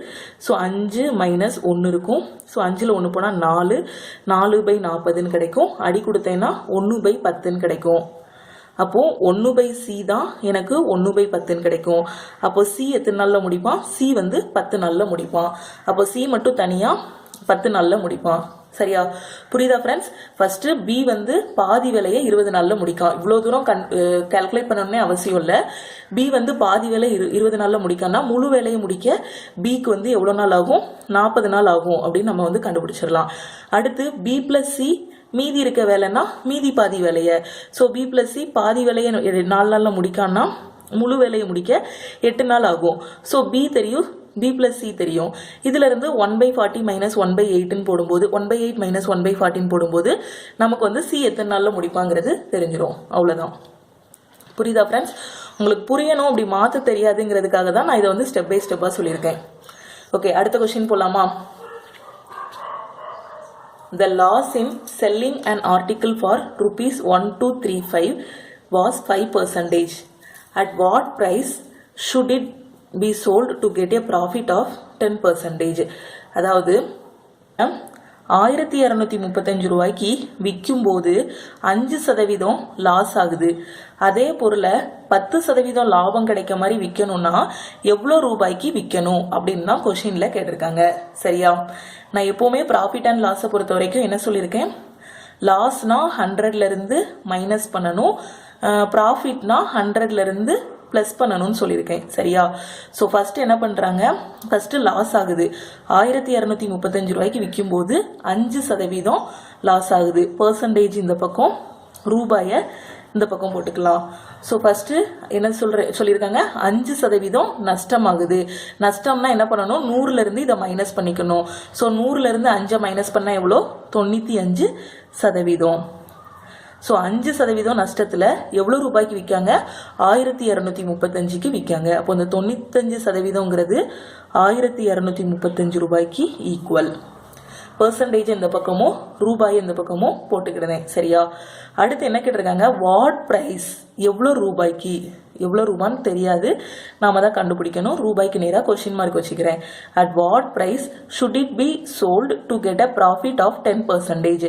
So 5 minus 1 இருக்கும். ஸோ 5ல் 1 போனால் 4, 4/40ன்னு கிடைக்கும். அடி கொடுத்தேன்னா 1/10ன்னு கிடைக்கும். அப்போது 1/c தான் எனக்கு 1/10ன்னு கிடைக்கும். அப்போ சி எத்தனை நாளில் முடிப்பான்? சி வந்து 10 நாளில் முடிப்பான். அப்போ சி மட்டும் தனியாக 10 நாளில் முடிப்பான். சரியா? புரியுதா ஃப்ரெண்ட்ஸ்? ஃபர்ஸ்ட்டு பி வந்து பாதி வேலையை 20 நாளில் முடிக்கலாம். இவ்வளோ தூரம் கால்குலேட் பண்ணணும்னே அவசியம் இல்லை. பி வந்து பாதி வேலை 20 நாளில் முடிக்கணும்னா முழு வேலையை முடிக்க பிக்கு வந்து எவ்வளோ நாள் ஆகும்? 40 நாள் ஆகும் அப்படின்னு நம்ம வந்து கண்டுபிடிச்சிடலாம். அடுத்து பி ப்ளஸ் சி மீதி இருக்க வேலைன்னா மீதி பாதி வேலையை. ஸோ பி ப்ளஸ் சி பாதி வேலையை 4 நாளில் முடிக்கான்னா முழு வேலையை முடிக்க 8 நாள் ஆகும். ஸோ பி தெரியும், பி ப்ளஸ் சி தெரியும். இதுல இருந்து 1/40 மைனஸ் 1/8ன்னு போடும்போது 1/8 மைனஸ் 1/40ன்னு போடும்போது நமக்கு வந்து சி எத்தனை நாளில் முடிப்பாங்கிறது தெரிஞ்சிடும். அவ்வளோதான். புரியுதா ஃப்ரெண்ட்ஸ்? உங்களுக்கு புரியணும், அப்படி மாற்ற தெரியாதுங்கிறதுக்காக தான் நான் இதை வந்து ஸ்டெப் பை ஸ்டெப்பாக சொல்லியிருக்கேன். ஓகே, அடுத்த கொஸ்டின் போகலாமா? The loss in selling an article for ₹1235 was 5%. At what price should it be sold to get a profit of 10%? அதாவது 1235 ரூபாய்க்கு விற்கும் போது 5% லாஸ் ஆகுது. அதே பொருளை 10% லாபம் கிடைக்க மாதிரி விற்கணும்னா எவ்வளோ ரூபாய்க்கு விற்கணும் அப்படின்னு தான் கொஷினில் கேட்டிருக்காங்க. சரியா? நான் எப்போவுமே ப்ராஃபிட் அண்ட் லாஸை பொறுத்த வரைக்கும் என்ன சொல்லியிருக்கேன்? லாஸ்னா 100லேருந்து மைனஸ் பண்ணணும், ப்ராஃபிட்னா 100லேருந்து ப்ளஸ் பண்ணணும்னு சொல்லியிருக்கேன். சரியா? ஸோ ஃபஸ்ட்டு என்ன பண்ணுறாங்க, ஃபஸ்ட்டு லாஸ் ஆகுது. 1235 ரூபாய்க்கு விற்கும்போது 5% லாஸ் ஆகுது. பர்சன்டேஜ் இந்த பக்கம், ரூபாயை இந்த பக்கம் போட்டுக்கலாம். ஸோ ஃபஸ்ட்டு என்ன சொல்லியிருக்காங்க, 5% நஷ்டமாகுது. நஷ்டம்னா என்ன பண்ணணும், 100லேருந்து இதை மைனஸ் பண்ணிக்கணும். ஸோ 100லேருந்து 5 மைனஸ் பண்ணால் எவ்வளோ? 95%. ஸோ 5% நஷ்டத்தில் எவ்வளோ ரூபாய்க்கு விற்காங்க? 1235க்கு விற்காங்க. அப்போ இந்த 95%ங்கிறது 1235 ரூபாய்க்கு ஈக்குவல். பர்சன்டேஜ் இந்த பக்கமும் ரூபாய் இந்த பக்கமும் போட்டுக்கிடுறேன். சரியா? அடுத்து என்ன கேட்டிருக்காங்க, வாட் ப்ரைஸ், எவ்வளோ ரூபாய்க்கு, எவ்வளோ ரூபான்னு தெரியாது, நாம தான் கண்டுபிடிக்கணும். ரூபாய்க்கு நேராக கொஸ்டின் மார்க் வச்சுக்கிறேன். At what price should it be sold to get a profit of 10%?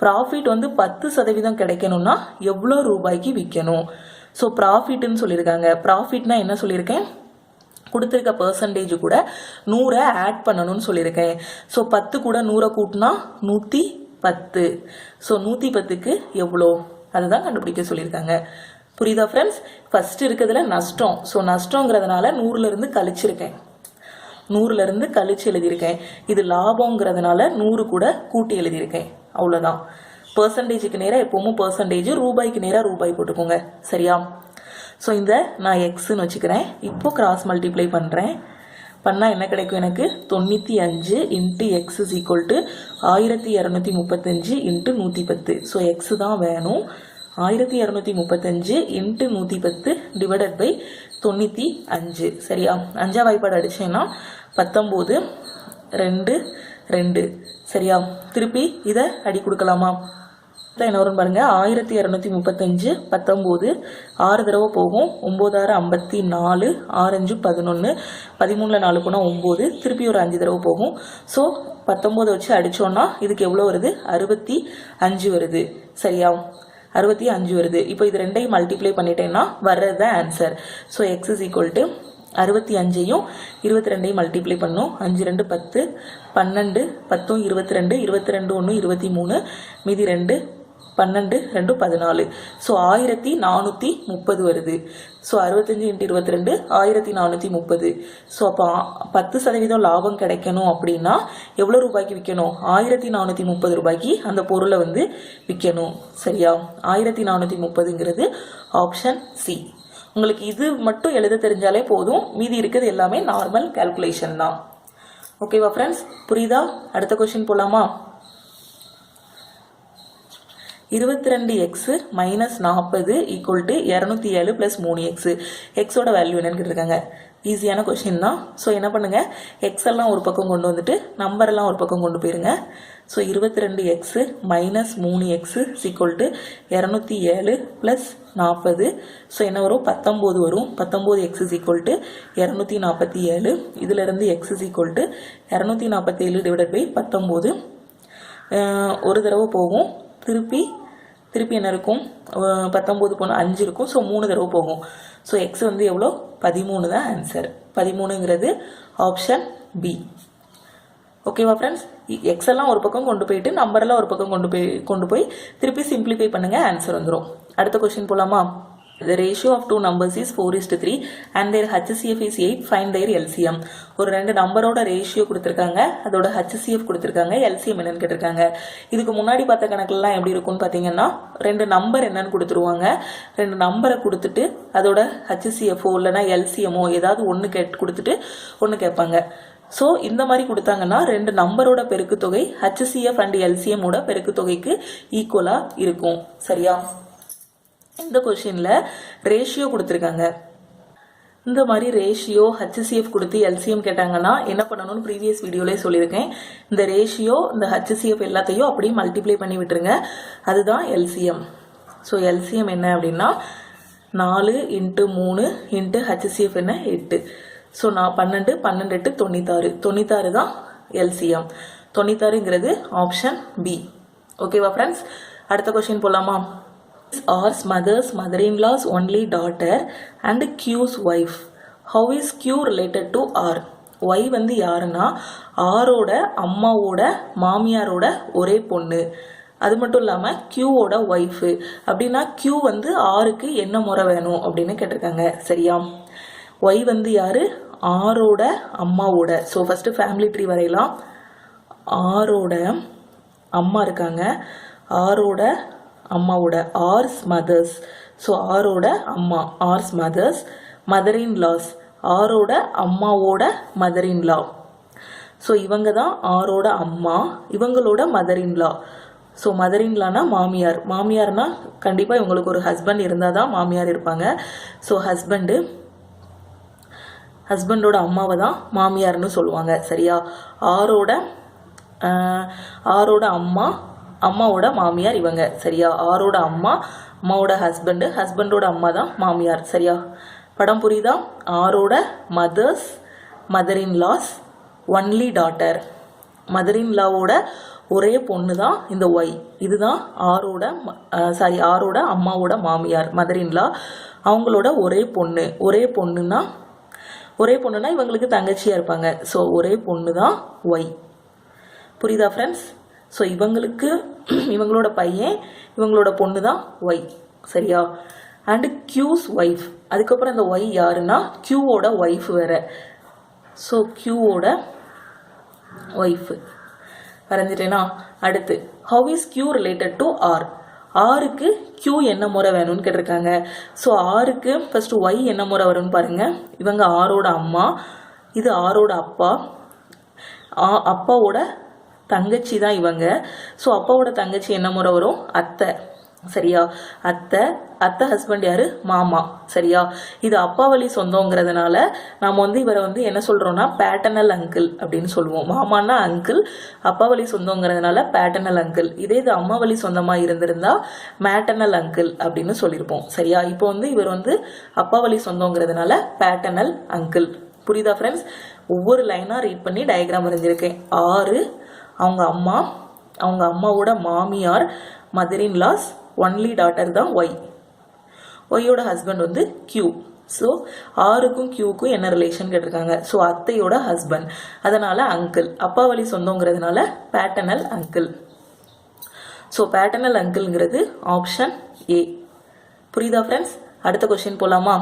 Profit வந்து 10% கிடைக்கணும்னா எவ்வளோ ரூபாய்க்கு விற்கணும்? ஸோ ப்ராஃபிட்னு சொல்லியிருக்காங்க. ப்ராஃபிட்னா என்ன சொல்லியிருக்கேன், கொடுத்துருக்க பர்சன்டேஜ் கூட 100 ஆட் பண்ணணும்னு சொல்லியிருக்கேன். ஸோ 10 கூட 100 கூட்டினா 110. ஸோ 110க்கு எவ்வளோ, அதுதான் கண்டுபிடிக்க சொல்லியிருக்காங்க. புரியுதா ஃப்ரெண்ட்ஸ்? ஃபர்ஸ்ட் இருக்கிறதுல நஷ்டம். ஸோ நஷ்டங்கிறதுனால 100லேருந்து கழிச்சிருக்கேன், 100லேருந்து கழிச்சு எழுதியிருக்கேன். இது லாபங்கிறதுனால 100 கூட கூட்டி எழுதியிருக்கேன். அவ்வளோதான். பர்சன்டேஜுக்கு நேராக எப்பவும் பர்சன்டேஜ், ரூபாய்க்கு நேராக ரூபாய் போட்டுக்கோங்க. சரியா? ஸோ இந்த நான் எக்ஸ்ன்னு வச்சுக்கிறேன். இப்போ கிராஸ் மல்டிப்ளை பண்ணுறேன். பண்ணால் என்ன கிடைக்கும் எனக்கு? 95 into X is equal to 1235 into 110. So X தான் வேணும். 1235 இன்ட்டு 110 டிவைடட் பை 95. சரியா? 5ஆம் வாய்ப்பாடு அடிச்சேன்னா 19, 2, 2. சரியா? திருப்பி இதை அடி கொடுக்கலாமா? என்ன வரும் பாருங்க, 1235 19 6 தடவை போகும். 9 6 54, 6 5 11, 13ல் 4 போனால் 9, திருப்பி ஒரு 5 தடவை போகும். ஸோ 19 வச்சு அடித்தோன்னா இதுக்கு எவ்வளோ வருது? 65 வருது. சரியா? 65 வருது. இப்போ இது ரெண்டையும் மல்டிப்ளை பண்ணிட்டேன்னா வர்றது தான் answer. So x is equal to 65ஐயும் 22ஐயும் மல்டிப்ளை பண்ணும். 5 2 10, 12, 10 22, 22 1 23, மீதி 2 12 2 14. ஸோ 1430 வருது. ஸோ 65 × 22 1430. ஸோ அப்போ 10% லாபம் கிடைக்கணும் அப்படின்னா எவ்வளோ ரூபாய்க்கு விற்கணும்? 1430 ரூபாய்க்கு அந்த பொருளை வந்து விற்கணும். சரியா? 1430ங்கிறது ஆப்ஷன் சி. உங்களுக்கு இது மட்டும் எழுத தெரிஞ்சாலே போதும், மீதி இருக்கிறது எல்லாமே நார்மல் கால்குலேஷன் தான். ஓகேவா ஃப்ரெண்ட்ஸ்? புரியுதா? அடுத்த கொஸ்டின் போகலாமா? 22x - 40 = 207 + 3x. எக்ஸோட வேல்யூ என்னன்னு கேட்டிருக்காங்க. ஈஸியான கொஸ்டின் தான். ஸோ என்ன பண்ணுங்கள், எக்ஸ் எல்லாம் ஒரு பக்கம் கொண்டு வந்துட்டு நம்பரெல்லாம் ஒரு பக்கம் கொண்டு போயிருங்க. So 22x - 3x = 207 + 40. ஸோ என்ன வரும்? 19 வரும். 19x = 247. இதிலிருந்து x = 247 / 19. ஒரு தடவை போகும். திருப்பி என்ன இருக்கும்? 19 போன 5 இருக்கும். ஸோ 3 தடவை போகும். ஸோ எக்ஸ் வந்து எவ்வளோ? 13 தான் ஆன்சர். 13ங்கிறது ஆப்ஷன் பி. ஓகேவா ஃப்ரெண்ட்ஸ்? எக்ஸ் எல்லாம் ஒரு பக்கம் கொண்டு போயிட்டு நம்பரெல்லாம் ஒரு பக்கம் கொண்டு போய் திருப்பி சிம்பிளிஃபை பண்ணுங்கள், ஆன்சர் வந்துடும். அடுத்த கொஸ்டின் போகலாமா? The ratio of two numbers is 4:3 and their HCF is 8. Find their LCM. ஒரு ரெண்டு நம்பரோட ரேஷியோ கொடுத்துருக்காங்க, அதோட HCF கொடுத்துருக்காங்க, LCM என்னன்னு கேட்டிருக்காங்க. இதுக்கு முன்னாடி பார்த்த கணக்குலாம் எப்படி இருக்கும்னு பார்த்தீங்கன்னா, ரெண்டு நம்பர் என்னன்னு கொடுத்துருவாங்க. ரெண்டு நம்பரை கொடுத்துட்டு அதோட HCFஓ இல்லைனா LCMஓ ஏதாவது ஒன்று கொடுத்துட்டு ஒன்று கேட்பாங்க. ஸோ இந்த மாதிரி கொடுத்தாங்கன்னா ரெண்டு நம்பரோட பெருக்குத்தொகை HCF அண்ட் LCMஓட பெருக்குத்தொகைக்கு ஈக்குவலாக இருக்கும். சரியா? இந்த கொஸ்டினில் ரேஷியோ கொடுத்துருக்காங்க. இந்த மாதிரி ரேஷியோ HCF கொடுத்து LCM கேட்டாங்கன்னா என்ன பண்ணணும்னு ப்ரீவியஸ் வீடியோலே சொல்லியிருக்கேன். இந்த ரேஷியோ இந்த HCF எல்லாத்தையும் அப்படியே மல்டிப்ளை பண்ணி விட்டுருங்க, அதுதான் LCM. ஸோ LCM என்ன அப்படின்னா 4 × 3 × HCF என்ன 8. ஸோ 12 12 8 96. 96 தான் LCM. 96ங்கிறது ஆப்ஷன் பி. ஓகேவா ஃப்ரெண்ட்ஸ்? அடுத்த கொஸ்டின் போகலாமா? R's mother's mother-in-law's only daughter and Q's wife. How is Q related to R? Y வந்து யாருன்னா ஆரோட அம்மாவோட மாமியாரோட ஒரே பொண்ணு. அது மட்டும் இல்லாமல் Qவோட ஒய்ஃபு. அப்படின்னா Q வந்து ஆருக்கு என்ன முறை வேணும் அப்படின்னு கேட்டிருக்காங்க. சரியா? ஒய் வந்து யாரு? ஆரோட அம்மாவோட. ஸோ ஃபஸ்ட்டு ஃபேமிலி ட்ரீ வரையலாம். ஆரோட அம்மா இருக்காங்க, ஆரோட அம்மாவோட ஆர்ஸ் மதர்ஸ். ஸோ ஆரோட அம்மா R's mothers. Mother in laws ஆரோட அம்மாவோட மதர் இன் லா. ஸோ இவங்க தான் ஆரோட அம்மா, இவங்களோட mother in law. So mother in லானா மாமியார். மாமியார்னா கண்டிப்பாக இவங்களுக்கு ஒரு ஹஸ்பண்ட் இருந்தால் தான் மாமியார் இருப்பாங்க. ஸோ ஹஸ்பண்டோட அம்மாவை தான் மாமியார்னு சொல்லுவாங்க. சரியா? ஆரோட அம்மா, அம்மாவோட மாமியார் இவங்க. சரியா? ஆரோட அம்மா, அம்மாவோட ஹஸ்பண்டோட அம்மா தான் மாமியார். சரியா? படம் புரியுதா? ஆரோட mother's, mother in loss, only daughter. Mother in லாவோட ஒரே பொண்ணு தான் இந்த ஒய். இதுதான் ஆரோட அம்மாவோட மாமியார், மதர் இன் லா. அவங்களோட ஒரே பொண்ணுன்னா இவங்களுக்கு தங்கச்சியாக இருப்பாங்க. ஸோ ஒரே பொண்ணு தான் ஒய். புரியுதா ஃப்ரெண்ட்ஸ்? ஸோ இவங்களோட பையன், இவங்களோட பொண்ணு தான் ஒய். சரியா? And Q's wife. அதுக்கப்புறம் இந்த ஒய் யாருன்னா Qவோட ஒய்ஃப் வேற. ஸோ Qவோட ஒய்ஃபு வரைஞ்சிட்டேனா? அடுத்து how is Q related to R? ஆருக்கு Q என்ன முறை வேணும்னு கேட்டிருக்காங்க. ஸோ ஆருக்கு ஃபர்ஸ்ட் ஒய் என்ன முறை வரும்னு பாருங்க. இவங்க ஆரோட அம்மா, இது ஆரோட அப்பா, அப்பாவோட தங்கச்சி தான் இவங்க. ஸோ அப்பாவோட தங்கச்சி என்ன முறை வரும்? அத்தை. சரியா? அத்தை ஹஸ்பண்ட் யாரு? மாமா. சரியா? இது அப்பா வழி சொந்தங்கிறதுனால நாம் வந்து இவரை வந்து என்ன சொல்கிறோம்னா பேட்டர்னல் அங்கிள் அப்படின்னு சொல்லுவோம். மாமான்னா அங்கிள், அப்பா வழி சொந்தங்கிறதுனால பேட்டர்னல் அங்கிள். இதே இது அம்மா வழி சொந்தமாக இருந்திருந்தா மேட்டர்னல் அங்கிள் அப்படின்னு சொல்லியிருப்போம். சரியா? இப்போ வந்து இவர் வந்து அப்பா வழி சொந்தங்கிறதுனால பேட்டர்னல் அங்கிள். புரியுதா ஃப்ரெண்ட்ஸ்? ஒவ்வொரு லைனாக ரீட் பண்ணி டயக்ராம் வரைஞ்சிருக்கேன். ஆறு அவங்க அம்மாவோட மாமியார், mother in loss, only daughter தான் ஒய். ஒய்யோட ஹஸ்பண்ட் வந்து Q. ஸோ ஆருக்கும் Qக்கும் என்ன ரிலேஷன் கேட்டிருக்காங்க. ஸோ அத்தையோட ஹஸ்பண்ட், அதனால அங்கிள். அப்பா வழி சொந்தங்கிறதுனால பேட்டர்னல் அங்கிள். ஸோ பேட்டர்னல் அங்கிள்ங்கிறது ஆப்ஷன் ஏ. புரியுதா ஃப்ரெண்ட்ஸ்? அடுத்த கொஸ்டின் போகலாமா?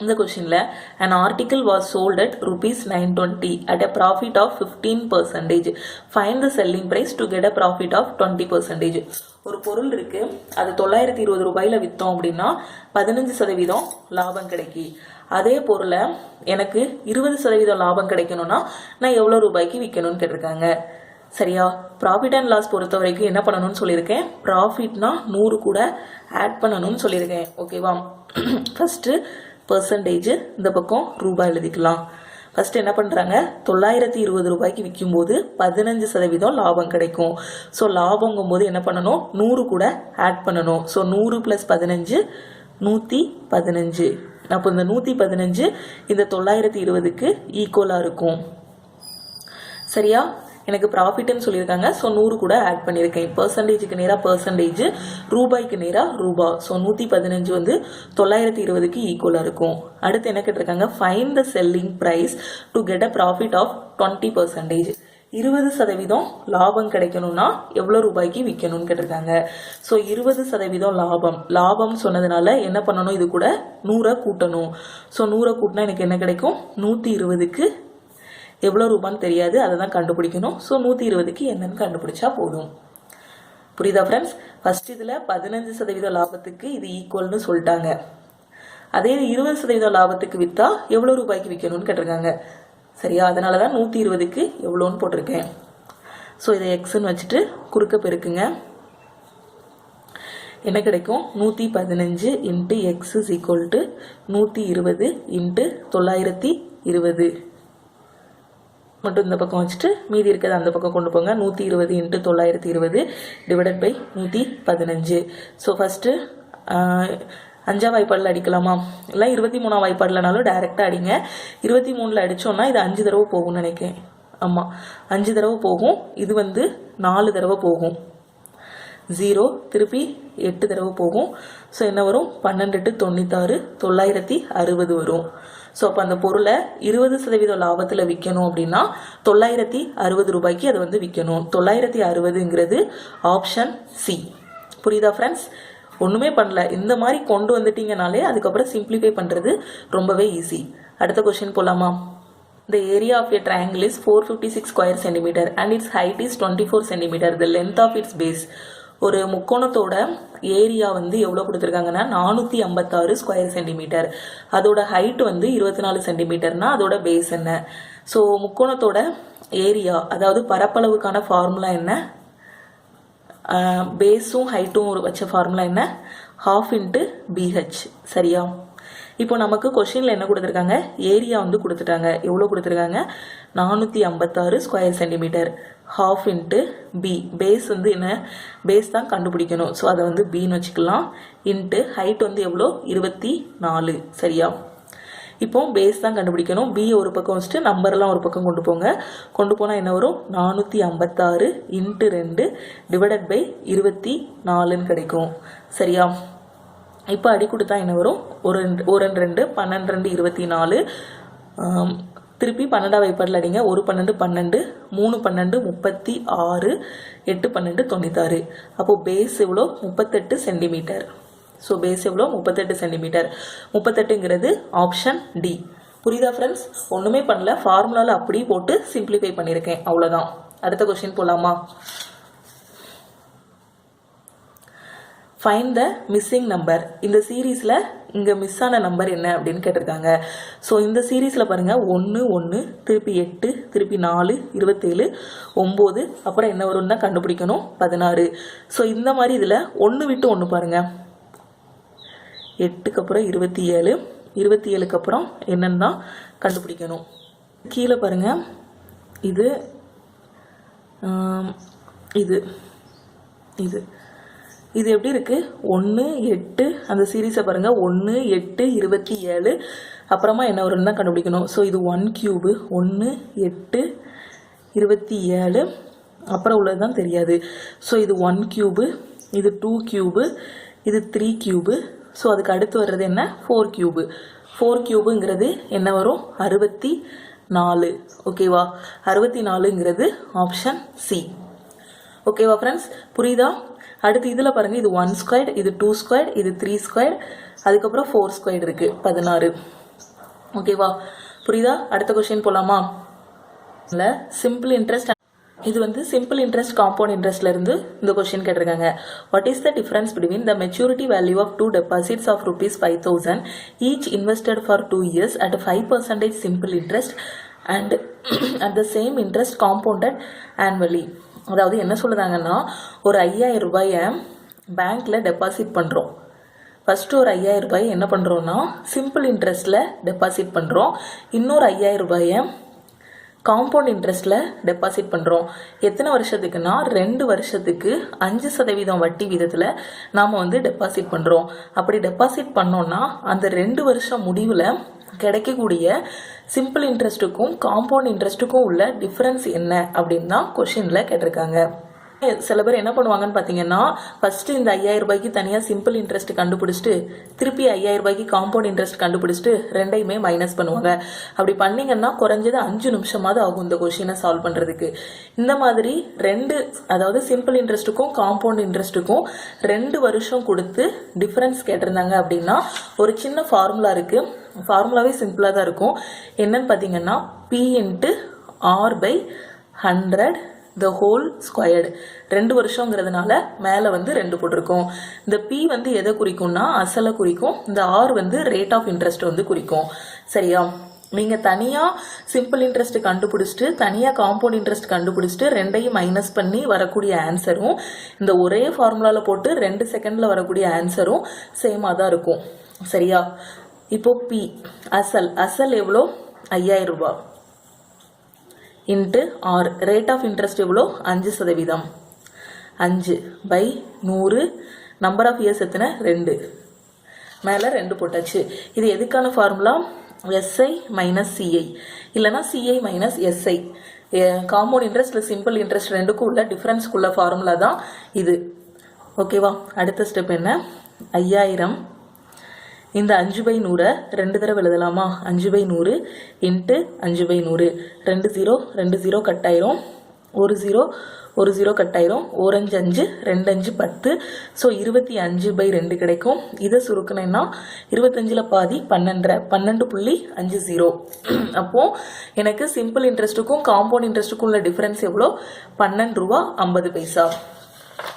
இந்த கொஸ்டினில் an article was sold at ₹920 at a profit of 15%. Find the selling price to get a profit of 20%. ஒரு பொருள் இருக்கு, அது 920 ரூபாயில் விற்றோம் அப்படின்னா 15% லாபம் கிடைக்கி. அதே பொருளை எனக்கு 20% லாபம் கிடைக்கணும்னா நான் எவ்வளோ ரூபாய்க்கு விற்கணும்னு கேட்டிருக்காங்க. சரியா? ப்ராஃபிட் அண்ட் லாஸ் பொறுத்த வரைக்கும் என்ன பண்ணணும்னு சொல்லியிருக்கேன், ப்ராஃபிட்னா 100 கூட ஆட் பண்ணணும்னு சொல்லியிருக்கேன். ஓகேவா? ஃபஸ்ட்டு பெர்சன்டேஜ் இந்த பக்கம் ரூபாய் எழுதிக்கலாம். ஃபர்ஸ்ட் என்ன பண்ணுறாங்க, 920 ரூபாய்க்கு விற்கும்போது 15% லாபம் கிடைக்கும். ஸோ லாபங்கும் போது என்ன பண்ணணும், 100 கூட ஆட் பண்ணணும். ஸோ 100 + 15 115. அப்போ இந்த 115 இந்த 920க்கு ஈக்குவலாக இருக்கும். சரியா? எனக்கு ப்ராஃபிட்னு சொல்லியிருக்காங்க. ஸோ 100 கூட ஆட் பண்ணியிருக்கேன். பெர்சன்டேஜுக்கு நேராக பெர்சன்டேஜ், ரூபாய்க்கு நேராக ரூபா. ஸோ 115 வந்து 920க்கு ஈக்குவலாக இருக்கும். அடுத்து என்ன கேட்டிருக்காங்க, find the selling price to get a profit of 20%. 20% லாபம் கிடைக்கணும்னா எவ்வளோ ரூபாய்க்கு விற்கணும்னு கேட்டிருக்காங்க. ஸோ 20% லாபம் சொன்னதுனால என்ன பண்ணணும், இது கூட 100 கூட்டணும். ஸோ 100 கூட்டினா எனக்கு என்ன கிடைக்கும், 120க்கு எவ்வளோ ரூபான்னு தெரியாது, அதை தான் கண்டுபிடிக்கணும். ஸோ 120க்கு என்னன்னு கண்டுபிடிச்சா போதும். புரியுதா ஃப்ரெண்ட்ஸ்? ஃபர்ஸ்ட் இதில் 15% லாபத்துக்கு இது ஈக்குவல்னு சொல்லிட்டாங்க. அதே 20% லாபத்துக்கு விற்றா எவ்வளோ ரூபாய்க்கு விற்கணும்னு கேட்டிருக்காங்க. சரியா? அதனால தான் 120க்கு எவ்வளோன்னு போட்டிருக்கேன். ஸோ இதை எக்ஸ்ன்னு வச்சுட்டு குறுக்க பெருக்குங்க. என்ன கிடைக்கும், 115 × x = 120 × 920 மட்டும் இந்த பக்கம் வச்சுட்டு மீதி இருக்கிறது அந்த பக்கம் கொண்டு போங்க. 120 × 920 ÷ 115. ஸோ ஃபஸ்ட்டு 5ஆம் வாய்ப்பாடில் அடிக்கலாமா, இல்லை 23ஆம் வாய்ப்பாடில்னாலும் டைரெக்டாக அடிங்க. 23ல் அடித்தோன்னா இது 5 தடவை போகும்னு நினைக்கிறேன். ஆமாம், 5 தடவை போகும். இது வந்து 4 தடவை போகும். 0 திருப்பி 8 தடவை போகும். ஸோ என்ன வரும், 12 × 96 960 வரும். ஸோ அப்போ அந்த பொருளை 20% லாபத்தில் விற்கணும் அப்படின்னா 960 ரூபாய்க்கு அதை வந்து விற்கணும். 960ங்கிறது ஆப்ஷன் சி. புரியுதா ஃப்ரெண்ட்ஸ்? ஒன்றுமே பண்ணல, இந்த மாதிரி கொண்டு வந்துட்டீங்கனாலே அதுக்கப்புறம் சிம்பிளிஃபை பண்ணுறது ரொம்பவே ஈஸி. அடுத்த கொஸ்டின் போகலாமா? The area of a triangle is 456 square centimeter and its height is 24 centimeter. The length of its base. ஒரு முக்கோணத்தோட ஏரியா வந்து எவ்வளோ கொடுத்துருக்காங்கன்னா 456 ஸ்கொயர் சென்டிமீட்டர். அதோட ஹைட் வந்து 24 சென்டிமீட்டர்னா அதோட பேஸ் என்ன? ஸோ முக்கோணத்தோட ஏரியா, அதாவது பரப்பளவுக்கான ஃபார்முலா என்ன, பேஸும் ஹைட்டும் வச்ச ஃபார்முலா என்ன, 1/2 × BH. சரியா? இப்போ நமக்கு கொஸ்டினில் என்ன கொடுத்துருக்காங்க, ஏரியா வந்து கொடுத்துட்டாங்க. எவ்வளோ கொடுத்துருக்காங்க, 456 ஸ்கொயர் சென்டிமீட்டர். 1/2 × B. பேஸ் வந்து என்ன, பேஸ் தான் கண்டுபிடிக்கணும். ஸோ அதை வந்து பின்னு வச்சுக்கலாம். இன்ட்டு ஹைட் வந்து எவ்வளோ, 24. சரியா? இப்போ பேஸ் தான் கண்டுபிடிக்கணும். பி ஒரு பக்கம் வச்சுட்டு நம்பர்லாம் ஒரு பக்கம் கொண்டு போங்க. கொண்டு போனால் என்ன வரும், 456 × 2 ÷ 24ன்னு கிடைக்கும். சரியா? இப்போ அடி கொடுத்தா என்ன வரும், 1 2 12 24. திருப்பி 12ஆம் வாய்ப்பாடில் அடிங்க. 1 12 12, 3 12 36, 8 12 96. அப்போது பேஸ் எவ்வளோ, 38 சென்டிமீட்டர். ஸோ பேஸ் எவ்வளோ, 38 சென்டிமீட்டர். 38ங்கிறது ஆப்ஷன் டி. புரியுதா ஃப்ரெண்ட்ஸ்? ஒன்றுமே பண்ணல, ஃபார்முலாவில் அப்படியே போட்டு சிம்பிளிஃபை பண்ணியிருக்கேன், அவ்வளோதான். அடுத்த கொஸ்டின் போகலாமா? Find the missing number. இந்த சீரீஸில் இங்கே மிஸ் ஆன நம்பர் என்ன அப்படின்னு கேட்டிருக்காங்க. ஸோ இந்த சீரீஸில் பாருங்கள், 1 1 திருப்பி 8 திருப்பி 4 27 9, அப்புறம் என்ன வரும்னு தான் கண்டுபிடிக்கணும், 16. ஸோ இந்த மாதிரி இதில் 1 விட்டு 1 பாருங்கள், 8க்கு அப்புறம் 27, 27க்கு அப்புறம் என்னன்னு தான் கண்டுபிடிக்கணும். கீழே பாருங்கள், இது இது இது இது எப்படி இருக்குது, 1 8, அந்த சீரீஸை பாருங்கள், 1 8 27, அப்புறமா என்ன வரும்னு தான் கண்டுபிடிக்கணும். ஸோ இது 1³ 1 8 27, அப்புறம் உள்ளது தான் தெரியாது. ஸோ இது 1³ இது 2³ இது 3³. ஸோ அதுக்கு அடுத்து வர்றது என்ன, 4³. 4³ என்ன வரும், 64. ஓகேவா? 64ங்கிறது ஆப்ஷன் சி. ஓகேவா ஃப்ரெண்ட்ஸ்? புரியுதா? அடுத்து இதில் பாருங்கள், இது 1 ஸ்கொயர்டு, இது 2 ஸ்கொயர்டு, இது 3 ஸ்கொயர்டு, அதுக்கப்புறம் 4 ஸ்கொயர்டு இருக்குது, 16. ஓகேவா, புரியுதா? அடுத்த கொஸ்டின் போகலாமா? இல்லை, சிம்பிள் இன்ட்ரெஸ்ட். இது வந்து சிம்பிள் இன்ட்ரெஸ்ட் காம்பவுண்ட் இன்ட்ரெஸ்ட்ல இருந்து இந்த கொஸ்டின் கேட்டிருக்காங்க. What is the difference between the maturity value of 2 deposits of ₹5,000 each invested for 2 years at 5% simple interest and at the same interest compounded annually? அதாவது என்ன சொல்லுறாங்கன்னா, ஒரு 5,000 ரூபாயை பேங்க்ல டெபாசிட் பண்ணுறோம். ஃபர்ஸ்ட் ஒரு 5,000 ரூபாய் என்ன பண்ணுறோன்னா சிம்பிள் இன்ட்ரெஸ்ட்டில் டெபாசிட் பண்ணுறோம். இன்னொரு 5,000 ரூபாயை காம்பவுண்ட் இன்ட்ரெஸ்ட்டில் டெபாசிட் பண்ணுறோம். எத்தனை வருஷத்துக்குன்னா 2 வருஷத்துக்கு 5% வட்டி விதத்தில் நாம் வந்து டெபாசிட் பண்ணுறோம். அப்படி டெபாசிட் பண்ணோன்னா அந்த 2 வருஷம் முடிவில் கிடைக்கக்கூடிய சிம்பிள் இன்ட்ரெஸ்ட்டுக்கும் காம்பவுண்ட் இன்ட்ரெஸ்ட்டுக்கும் உள்ள டிஃப்ரென்ஸ் என்ன அப்படின்னு தான் கொஷினில் கேட்டிருக்காங்க. சில பேர் என்ன பண்ணுவாங்கன்னு பார்த்தீங்கன்னா, ஃபர்ஸ்ட் இந்த 5,000 ரூபாய்க்கு தனியாக சிம்பிள் இன்ட்ரெஸ்ட் கண்டுபிடிச்சிட்டு திருப்பி 5,000 ரூபாய்க்கு காம்பவுண்ட் இன்ட்ரெஸ்ட் கண்டுபிடிச்சிட்டு ரெண்டையுமே மைனஸ் பண்ணுவாங்க. அப்படி பண்ணீங்கன்னா குறைஞ்சது 5 நிமிஷமாவது ஆகும் இந்த கொஷினை சால்வ் பண்ணுறதுக்கு. இந்த மாதிரி அதாவது சிம்பிள் இன்ட்ரெஸ்ட்டுக்கும் காம்பவுண்ட் இன்ட்ரெஸ்ட்டுக்கும் 2 வருஷம் கொடுத்து டிஃப்ரென்ஸ் கேட்டிருந்தாங்க அப்படின்னா ஒரு சின்ன ஃபார்முலா இருக்குது. ஃபார்முலாவே சிம்பிளாக தான் இருக்கும். என்னன்னு பார்த்தீங்கன்னா, P × R/100 the whole squared. 2 வருஷங்கிறதுனால மேலே வந்து 2 போட்டிருக்கோம். இந்த P வந்து எதை குறிக்கும்னா அசலை குறிக்கும். இந்த R வந்து ரேட் ஆஃப் இன்ட்ரெஸ்ட் வந்து குறிக்கும். சரியா? நீங்கள் தனியாக சிம்பிள் இன்ட்ரெஸ்ட் கண்டுபிடிச்சிட்டு தனியாக காம்பவுண்ட் இன்ட்ரெஸ்ட் கண்டுபிடிச்சிட்டு ரெண்டையும் மைனஸ் பண்ணி வரக்கூடிய ஆன்சரும் இந்த ஒரே ஃபார்முலாவில் போட்டு 2 செகண்டில் வரக்கூடிய ஆன்சரும் சேமாக தான் இருக்கும். சரியா? இப்போ P அசல் எவ்வளோ? 5,000 ரூபாய் into R rate of interest எவ்வளோ? 5%. 5/100 நம்பர் ஆஃப் இயர்ஸ் எத்தனை? 2. மேலே 2 போட்டாச்சு. இது எதுக்கான ஃபார்முலா? SI மைனஸ் CI இல்லைனா CI minus SI. Compound interest இல்லை சிம்பிள் இன்ட்ரெஸ்ட் ரெண்டுக்கும் உள்ள டிஃப்ரென்ஸ்க்குள்ள ஃபார்முலா தான் இது. ஓகேவா? அடுத்த ஸ்டெப் என்ன? 5,000 இந்த 5/100 2 தடவை எழுதலாமா? 5/100 இன்ட்டு 5/100. 2 0 கட் ஆயிரும். 1 0 கட் ஆயிரும். 1 5 5 2 5 10. ஸோ 25/2 கிடைக்கும். இதை சுருக்கணும்னா 25ல் பாதி 12.50. அப்போ எனக்கு சிம்பிள் இன்ட்ரெஸ்ட்டுக்கும் காம்பவுண்ட் இன்ட்ரெஸ்ட்டுக்கும் உள்ள டிஃபரன்ஸ் எவ்வளோ? ₹12.50.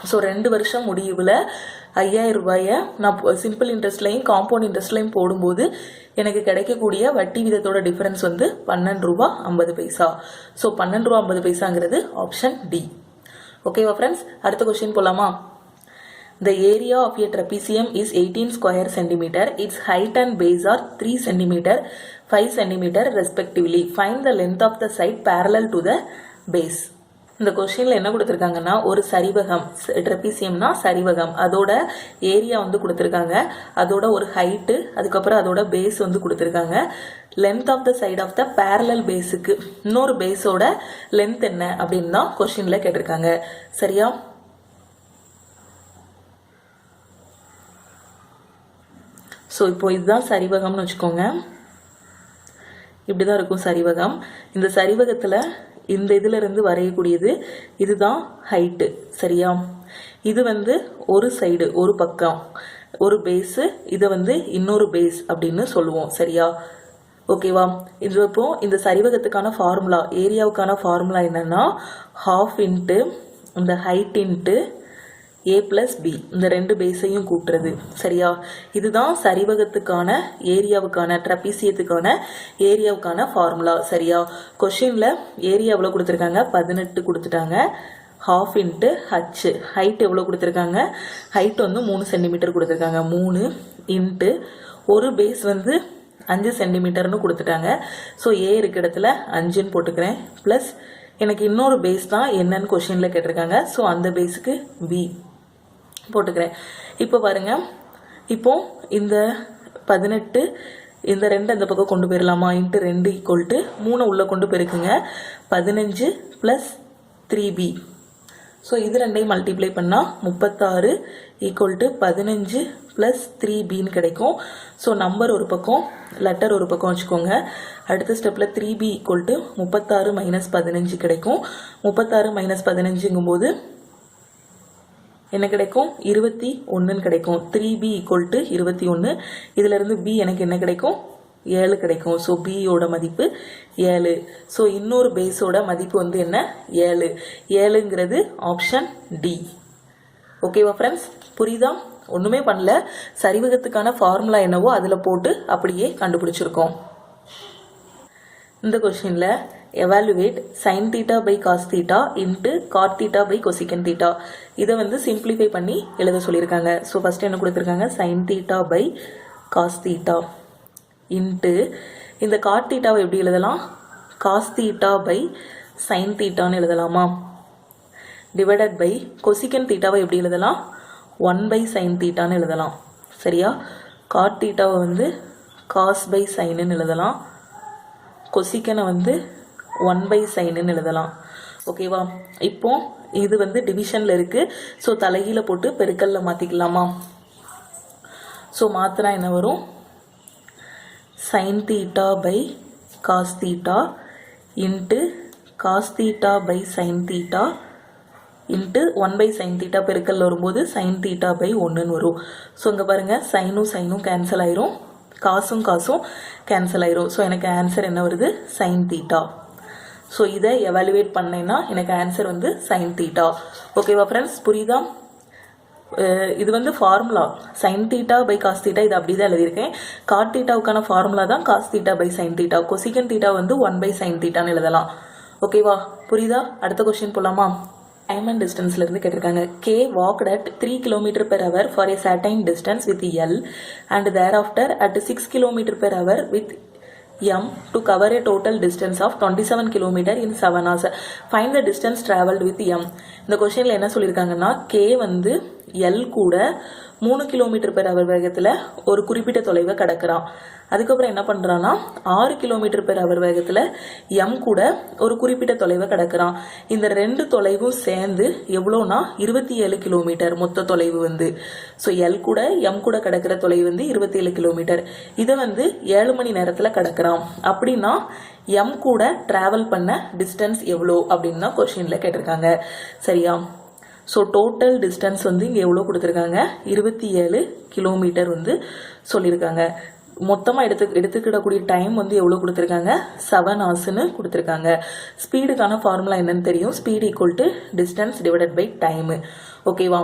ஸோ 2 வருஷம் முடிவில் 5,000 ரூபாயை நான் சிம்பிள் இன்ட்ரெஸ்ட்லையும் காம்பவுண்ட் இன்ட்ரெஸ்ட்லையும் போடும்போது எனக்கு கிடைக்கக்கூடிய வட்டி விதத்தோட டிஃபரன்ஸ் வந்து ₹12.50. So ₹12.50 option D. ஓகேவா ஃப்ரெண்ட்ஸ்? அடுத்த கொஸ்டின் போகலாமா? The area of a trapezium is 18 square centimeter. Its height and base are 3 cm, 5 cm respectively. Find the length of the side parallel to the base. இந்த கொஸ்டினில் என்ன கொடுத்துருக்காங்கன்னா, ஒரு சரிவகம், ட்ரெபீசியம்னா சரிவகம், அதோட area வந்து கொடுத்துருக்காங்க, அதோட ஒரு ஹைட்டு, அதுக்கப்புறம் அதோட பேஸ் வந்து கொடுத்துருக்காங்க. Length of the side of the parallel பேஸுக்கு இன்னொரு பேஸோட லென்த் என்ன அப்படின்னு தான் கொஸ்டினில் கேட்டிருக்காங்க. சரியா? ஸோ இப்போ இதுதான் சரிவகம்னு வச்சுக்கோங்க. இப்படி தான் இருக்கும் சரிவகம். இந்த சரிவகத்தில் இந்த இதில் இருந்து வரையக்கூடியது இதுதான் ஹைட்டு. சரியா? இது வந்து ஒரு சைடு, ஒரு பக்கம், ஒரு பேஸு, இதை வந்து இன்னொரு பேஸ் அப்படின்னு சொல்லுவோம். சரியா? ஓகேவா? இது இப்போ இந்த சரிவகத்துக்கான ஃபார்முலா, ஏரியாவுக்கான ஃபார்முலா என்னன்னா ½ இன்ட்டு இந்த ஹைட் இன்ட்டு A + B, இந்த 2 பேஸையும் கூட்டுறது. சரியா? இதுதான் சரிவகத்துக்கான ஏரியாவுக்கான ட்ரபீசியத்துக்கான ஏரியாவுக்கான ஃபார்முலா. சரியா? கொஷினில் ஏரியா எவ்வளோ கொடுத்துருக்காங்க? 18 கொடுத்துட்டாங்க. ½ இன்ட்டு H, ஹைட் எவ்வளோ கொடுத்துருக்காங்க? ஹைட் வந்து 3 சென்டிமீட்டர் கொடுத்துருக்காங்க. 3 இன்ட்டு ஒரு பேஸ் வந்து 5 சென்டிமீட்டர்னு கொடுத்துட்டாங்க. ஸோ ஏ இருக்க இடத்துல 5ன்னு போட்டுக்கிறேன். ப்ளஸ் எனக்கு இன்னொரு பேஸ் தான் என்னன்னு கொஷினில் கேட்டிருக்காங்க. ஸோ அந்த பேஸுக்கு B போட்டுக்கிறேன். இப்போ பாருங்க, இப்போ இந்த 18 இந்த 2 அந்த பக்கம் கொண்டு போயிடலாமா? இன்ட்டு 2 = 3 உள்ள கொண்டு போயிருக்குங்க. 15 + 3B. ஸோ இது ரெண்டையும் மல்டிப்ளை பண்ணால் 36 = 15 + 3Bன்னு கிடைக்கும். ஸோ நம்பர் ஒரு பக்கம், லெட்டர் ஒரு பக்கம் வச்சுக்கோங்க. அடுத்த ஸ்டெப்பில் 3B = 36 - 15 கிடைக்கும். 36 - 15ங்கும்போது என்ன கிடைக்கும் 21 கிடைக்கும். 3b equal to 21. இதிலிருந்து b எனக்கு என்ன கிடைக்கும் 7 கிடைக்கும். ஸோ பியோட மதிப்பு 7. ஸோ இன்னொரு பேஸோட மதிப்பு வந்து என்ன 7. 7ங்கிறது ஆப்ஷன் டி. ஓகேவா ஃப்ரெண்ட்ஸ், புரியுதா? ஒன்றுமே பண்ணல, சரிவகத்துக்கான ஃபார்முலா என்னவோ அதில் போட்டு அப்படியே கண்டுபிடிச்சிருக்கோம். இந்த கொஸ்டினில் evaluate sin theta by cos theta into cot theta by cosecant theta. இதை வந்து சிம்பிளிஃபை பண்ணி எழுத சொல்லியிருக்காங்க. ஸோ ஃபஸ்ட்டு என்ன கொடுத்துருக்காங்க sin theta by cos theta into இந்த cot thetaவை எப்படி எழுதலாம் cos theta by sin thetaன்னு எழுதலாமா, டிவைடட் பை cosecant thetaவை எப்படி எழுதலாம் 1 by sin thetaன்னு எழுதலாம். சரியா, cot thetaவை வந்து cos by sinன்னு எழுதலாம், கொசிக்கனை வந்து 1 by sinன்னு எழுதலாம். ஓகேவா, இப்போ இது வந்து டிவிஷனில் இருக்குது. ஸோ தலைகீழ போட்டு பெருக்கல்ல மாற்றிக்கலாமா? ஸோ மாற்றினா என்ன வரும் sin theta by cos theta into cos theta by sin theta into 1 by sin theta பெருக்கல்ல வரும்போது sin theta by 1ன்னு வரும். ஸோ இங்கே பாருங்கள் சைனும் சைனும் கேன்சல் ஆயிரும், காசும் காசும் கேன்சல் ஆயிரும். ஸோ எனக்கு ஆன்சர் என்ன வருது sin theta. ஸோ இதை எவாலுவேட் பண்ணேன்னா எனக்கு ஆன்சர் வந்து sin theta. ஓகேவா ஃப்ரெண்ட்ஸ், புரியுதா? இது வந்து formula sin theta by cos theta, இது அப்படி தான் எழுதியிருக்கேன். cot thetaவுக்கான ஃபார்முலா தான் cos theta by sin theta. cosecant theta வந்து 1 by sin thetaன்னு எழுதலாம். ஓகேவா, புரியுதா? அடுத்த கொஸ்டின் போலாமா? டைம் அண்ட் டிஸ்டன்ஸ்ல இருந்து கேட்டிருக்காங்க. K walked at 3 km/h for a certain distance with L and thereafter at 6 km/h with M to cover a total distance of 27 km in 7 hours. Find the distance traveled with M. இந்த கொஸ்டினில் என்ன சொல்லியிருக்காங்கன்னா K வந்து L கூட 3 km/h வேகத்தில் ஒரு குறிப்பிட்ட தொலைவை கடக்கிறான். அதுக்கப்புறம் என்ன பண்ணுறான்னா 6 km/h வேகத்தில் M கூட ஒரு குறிப்பிட்ட தொலைவை கடக்கிறான். இந்த ரெண்டு தொலைவும் சேர்ந்து எவ்வளோனா 27 கிலோமீட்டர் மொத்த தொலைவு வந்து. ஸோ L கூட M கூட கடக்கிற தொலைவு வந்து 27 கிலோமீட்டர். இதை வந்து 7 மணி நேரத்தில் கடக்கிறான். அப்படின்னா M கூட டிராவல் பண்ண டிஸ்டன்ஸ் எவ்வளோ அப்படின்னு தான் கொஸ்டினில் கேட்டிருக்காங்க. சரியா, ஸோ டோட்டல் டிஸ்டன்ஸ் வந்து இங்கே எவ்வளோ கொடுத்துருக்காங்க 27 கிலோமீட்டர் வந்து சொல்லியிருக்காங்க. மொத்தமாக எடுத்துக்கிடக்கூடிய டைம் வந்து எவ்வளோ கொடுத்துருக்காங்க 7 ஹவர்ஸ்ன்னு கொடுத்துருக்காங்க. ஸ்பீடுக்கான ஃபார்முலா என்னன்னு தெரியும், speed equal to distance divided by time. ஓகேவா,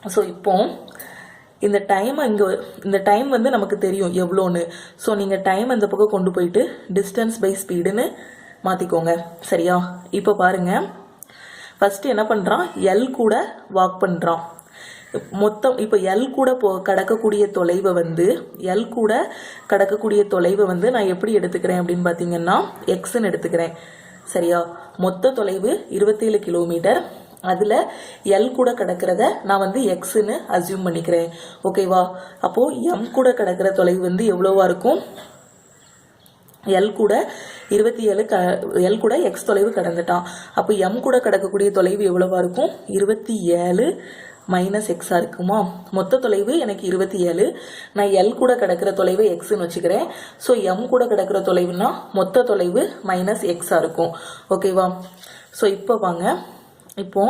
ஸோ இப்போ இந்த டைம் வந்து நமக்கு தெரியும் எவ்வளோன்னு. ஸோ நீங்கள் டைம் அந்த பக்கம் கொண்டு போயிட்டு டிஸ்டன்ஸ் பை ஸ்பீடுன்னு மாற்றிக்கோங்க. சரியா, இப்போ பாருங்கள், ஃபஸ்ட்டு என்ன பண்ணுறான் எல் கூட வாக் பண்ணுறான். மொத்தம் இப்போ எல் கூட கடக்கக்கூடிய தொலைவை வந்து நான் எப்படி எடுத்துக்கிறேன் அப்படின்னு பார்த்தீங்கன்னா எக்ஸ்ன்னு எடுத்துக்கிறேன். சரியா, மொத்த தொலைவு 27 கிலோமீட்டர், அதில் எல் கூட கடக்கிறத நான் வந்து எக்ஸ்ன்னு அசியூம் பண்ணிக்கிறேன். ஓகேவா, அப்போது எம் கூட கடக்கிற தொலைவு வந்து எவ்வளோவா இருக்கும், எல் கூட 27 எல் கூட எக்ஸ் தொலைவு கடந்துட்டான். அப்போ எம் கூட கடக்கக்கூடிய தொலைவு எவ்வளவா இருக்கும் 27 மைனஸ் எக்ஸாக இருக்குமா? மொத்த தொலைவு எனக்கு 27, நான் எல் கூட கடக்கிற தொலைவு எக்ஸ்ன்னு வச்சுக்கிறேன். ஸோ எம் கூட கடக்கிற தொலைவுனா மொத்த தொலைவு மைனஸ் எக்ஸாக இருக்கும். ஓகேவா, ஸோ இப்போ வாங்க, இப்போ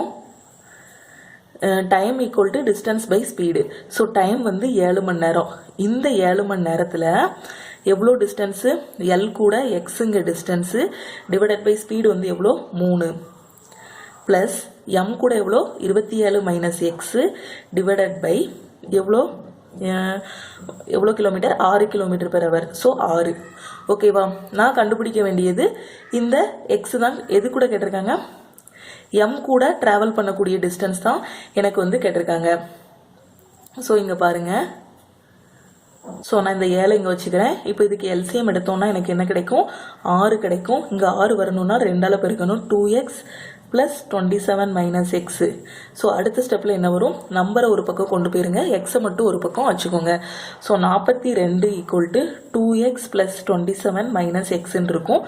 time equal to distance by speed. So time வந்து 7 மணி நேரம். இந்த 7 மணி நேரத்தில் எவ்வளோ டிஸ்டன்ஸு எல் கூட எக்ஸுங்க டிஸ்டன்ஸு டிவைடட் பை ஸ்பீடு வந்து எவ்வளோ 3 ப்ளஸ் எம் கூட எவ்வளோ 27 மைனஸ் எக்ஸு டிவைடட் பை எவ்வளோ கிலோமீட்டர் 6 km/h. ஸோ 6. ஓகேவா, நான் கண்டுபிடிக்க வேண்டியது இந்த எக்ஸு தான். எது கூட கேட்டிருக்காங்க, எம் கூட ட்ராவல் பண்ணக்கூடிய டிஸ்டன்ஸ் தான் எனக்கு வந்து கேட்டிருக்காங்க. ஸோ இங்கே பாருங்கள், ஸோ நான் இந்த 7 இங்கே வச்சுக்கிறேன். இப்போ இதுக்கு எல்சிஎம் எடுத்தோம்னா எனக்கு என்ன கிடைக்கும் 6 கிடைக்கும். இங்கே 6 வரணும்னா 2ஆல் பெருக்கணும், 2x plus 27 minus x. So அடுத்த ஸ்டெப்பில் என்ன வரும், நம்பரை ஒரு பக்கம் கொண்டு போயிருங்க, எக்ஸை மட்டும் ஒரு பக்கம் வச்சுக்கோங்க. So 42 equal to 2x plus 27 minus எக்ஸுன்னு இருக்கும்.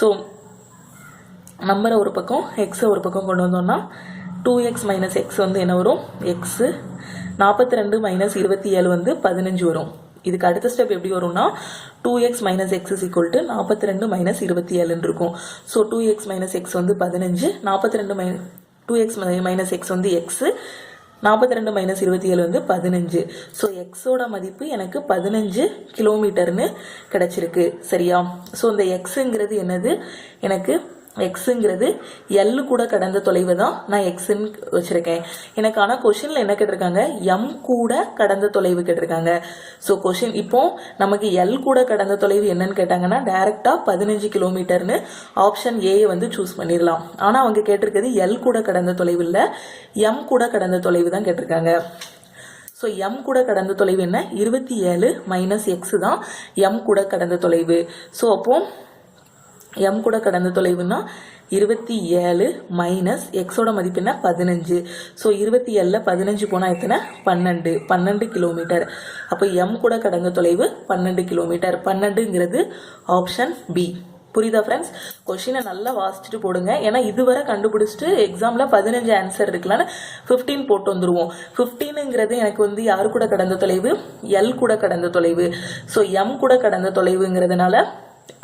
ஸோ நம்பரை ஒரு பக்கம் எக்ஸை ஒரு பக்கம் கொண்டு வந்தோம்னா 2x மைனஸ் எக்ஸ் வந்து என்ன வரும் எக்ஸு, 42 மைனஸ் 27 வந்து 15 வரும். இதுக்கு அடுத்த ஸ்டெப் எப்படி வரும்னா 2x minus X is equal to 42 minus 27 இருக்கும். ஸோ 2x மைனஸ் எக்ஸ் வந்து 15, 42 2x மைனஸ் எக்ஸ் வந்து எக்ஸு, 42 மைனஸ் 27 வந்து 15. ஸோ எக்ஸோட மதிப்பு எனக்கு 15 கிலோமீட்டர்னு கிடைச்சிருக்கு. சரியா? ஸோ இந்த எக்ஸுங்கிறது என்னது? எனக்கு எக்ஸுங்கிறது எல்லு கூட கடந்த தொலைவு தான் நான் எக்ஸுன்னு வச்சுருக்கேன். எனக்கு ஆனால் கொஷினில் என்ன கேட்டிருக்காங்க? எம் கூட கடந்த தொலைவு கேட்டிருக்காங்க. ஸோ கொஷின் இப்போ நமக்கு எல் கூட கடந்த தொலைவு என்னன்னு கேட்டாங்கன்னா டைரெக்டாக 15 கிலோமீட்டர்னு ஆப்ஷன் ஏயை வந்து சூஸ் பண்ணிடலாம். ஆனால் அவங்க கேட்டிருக்கிறது எல் கூட கடந்த தொலைவு இல்லை, எம் கூட கடந்த தொலைவு தான் கேட்டிருக்காங்க. ஸோ எம் கூட கடந்த தொலைவு என்ன? 27 மைனஸ் எக்ஸ் தான் எம் கூட கடந்த தொலைவு. ஸோ அப்போ எம் கூட கடந்த தொலைவுன்னா 27 மைனஸ் எக்ஸோட மதிப்பு என்ன? 15. ஸோ 27ல் 15 போனால் எத்தனை? 12 கிலோமீட்டர். அப்போ எம் கூட கடந்த தொலைவு 12 கிலோமீட்டர். 12ங்கிறது ஆப்ஷன் பி. புரியுதா ஃப்ரெண்ட்ஸ்? கொஷினை நல்லா வாசிச்சுட்டு போடுங்க. ஏன்னா இதுவரை கண்டுபிடிச்சிட்டு எக்ஸாமில் 15 ஆன்சர் இருக்கலான்னு 15 போட்டு வந்துடுவோம். 15ங்கிறது எனக்கு வந்து யாரு கூட கடந்த தொலைவு? எல் கூட கடந்த தொலைவு. ஸோ எம் கூட கடந்த தொலைவுங்கிறதுனால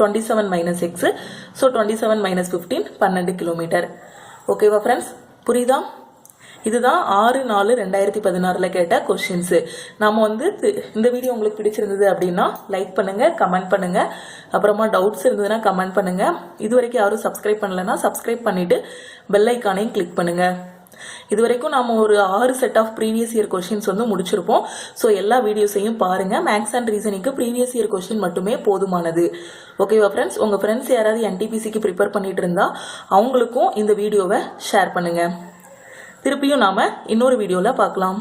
27 minus X. So 27 minus 15 12 kilometre. ஓகேவா ஃப்ரெண்ட்ஸ்? புரியுதா? இதுதான் 6/4/2016 கேட்ட கொஷின்ஸு. நம்ம வந்து இந்த வீடியோ உங்களுக்கு பிடிச்சிருந்தது அப்படின்னா லைக் பண்ணுங்கள், கமெண்ட் பண்ணுங்கள். அப்புறமா டவுட்ஸ் இருந்ததுன்னா கமெண்ட் பண்ணுங்கள். இது வரைக்கும் யாரும் சப்ஸ்கிரைப் பண்ணலைன்னா சப்ஸ்கிரைப் பண்ணிவிட்டு பெல் ஐக்கானையும் கிளிக் பண்ணுங்கள். இது வரைக்கும் நம்ம ஒரு 6 set of previous year questions வந்து முடிச்சிருப்போம். ஸோ எல்லா வீடியோஸையும் பாருங்கள். மேக்ஸ் அண்ட் ரீசனிங்க்கு ப்ரீவியஸ் இயர் கொஷின் மட்டுமே போதுமானது. ஓகேவா ஃப்ரெண்ட்ஸ்? உங்கள் ஃப்ரெண்ட்ஸ் யாராவது என்டிபிசிக்கு ப்ரிப்பேர் பண்ணிட்டு இருந்தா அவங்களுக்கும் இந்த வீடியோவை ஷேர் பண்ணுங்கள். திருப்பியும் நாம் இன்னொரு வீடியோவில் பார்க்கலாம்.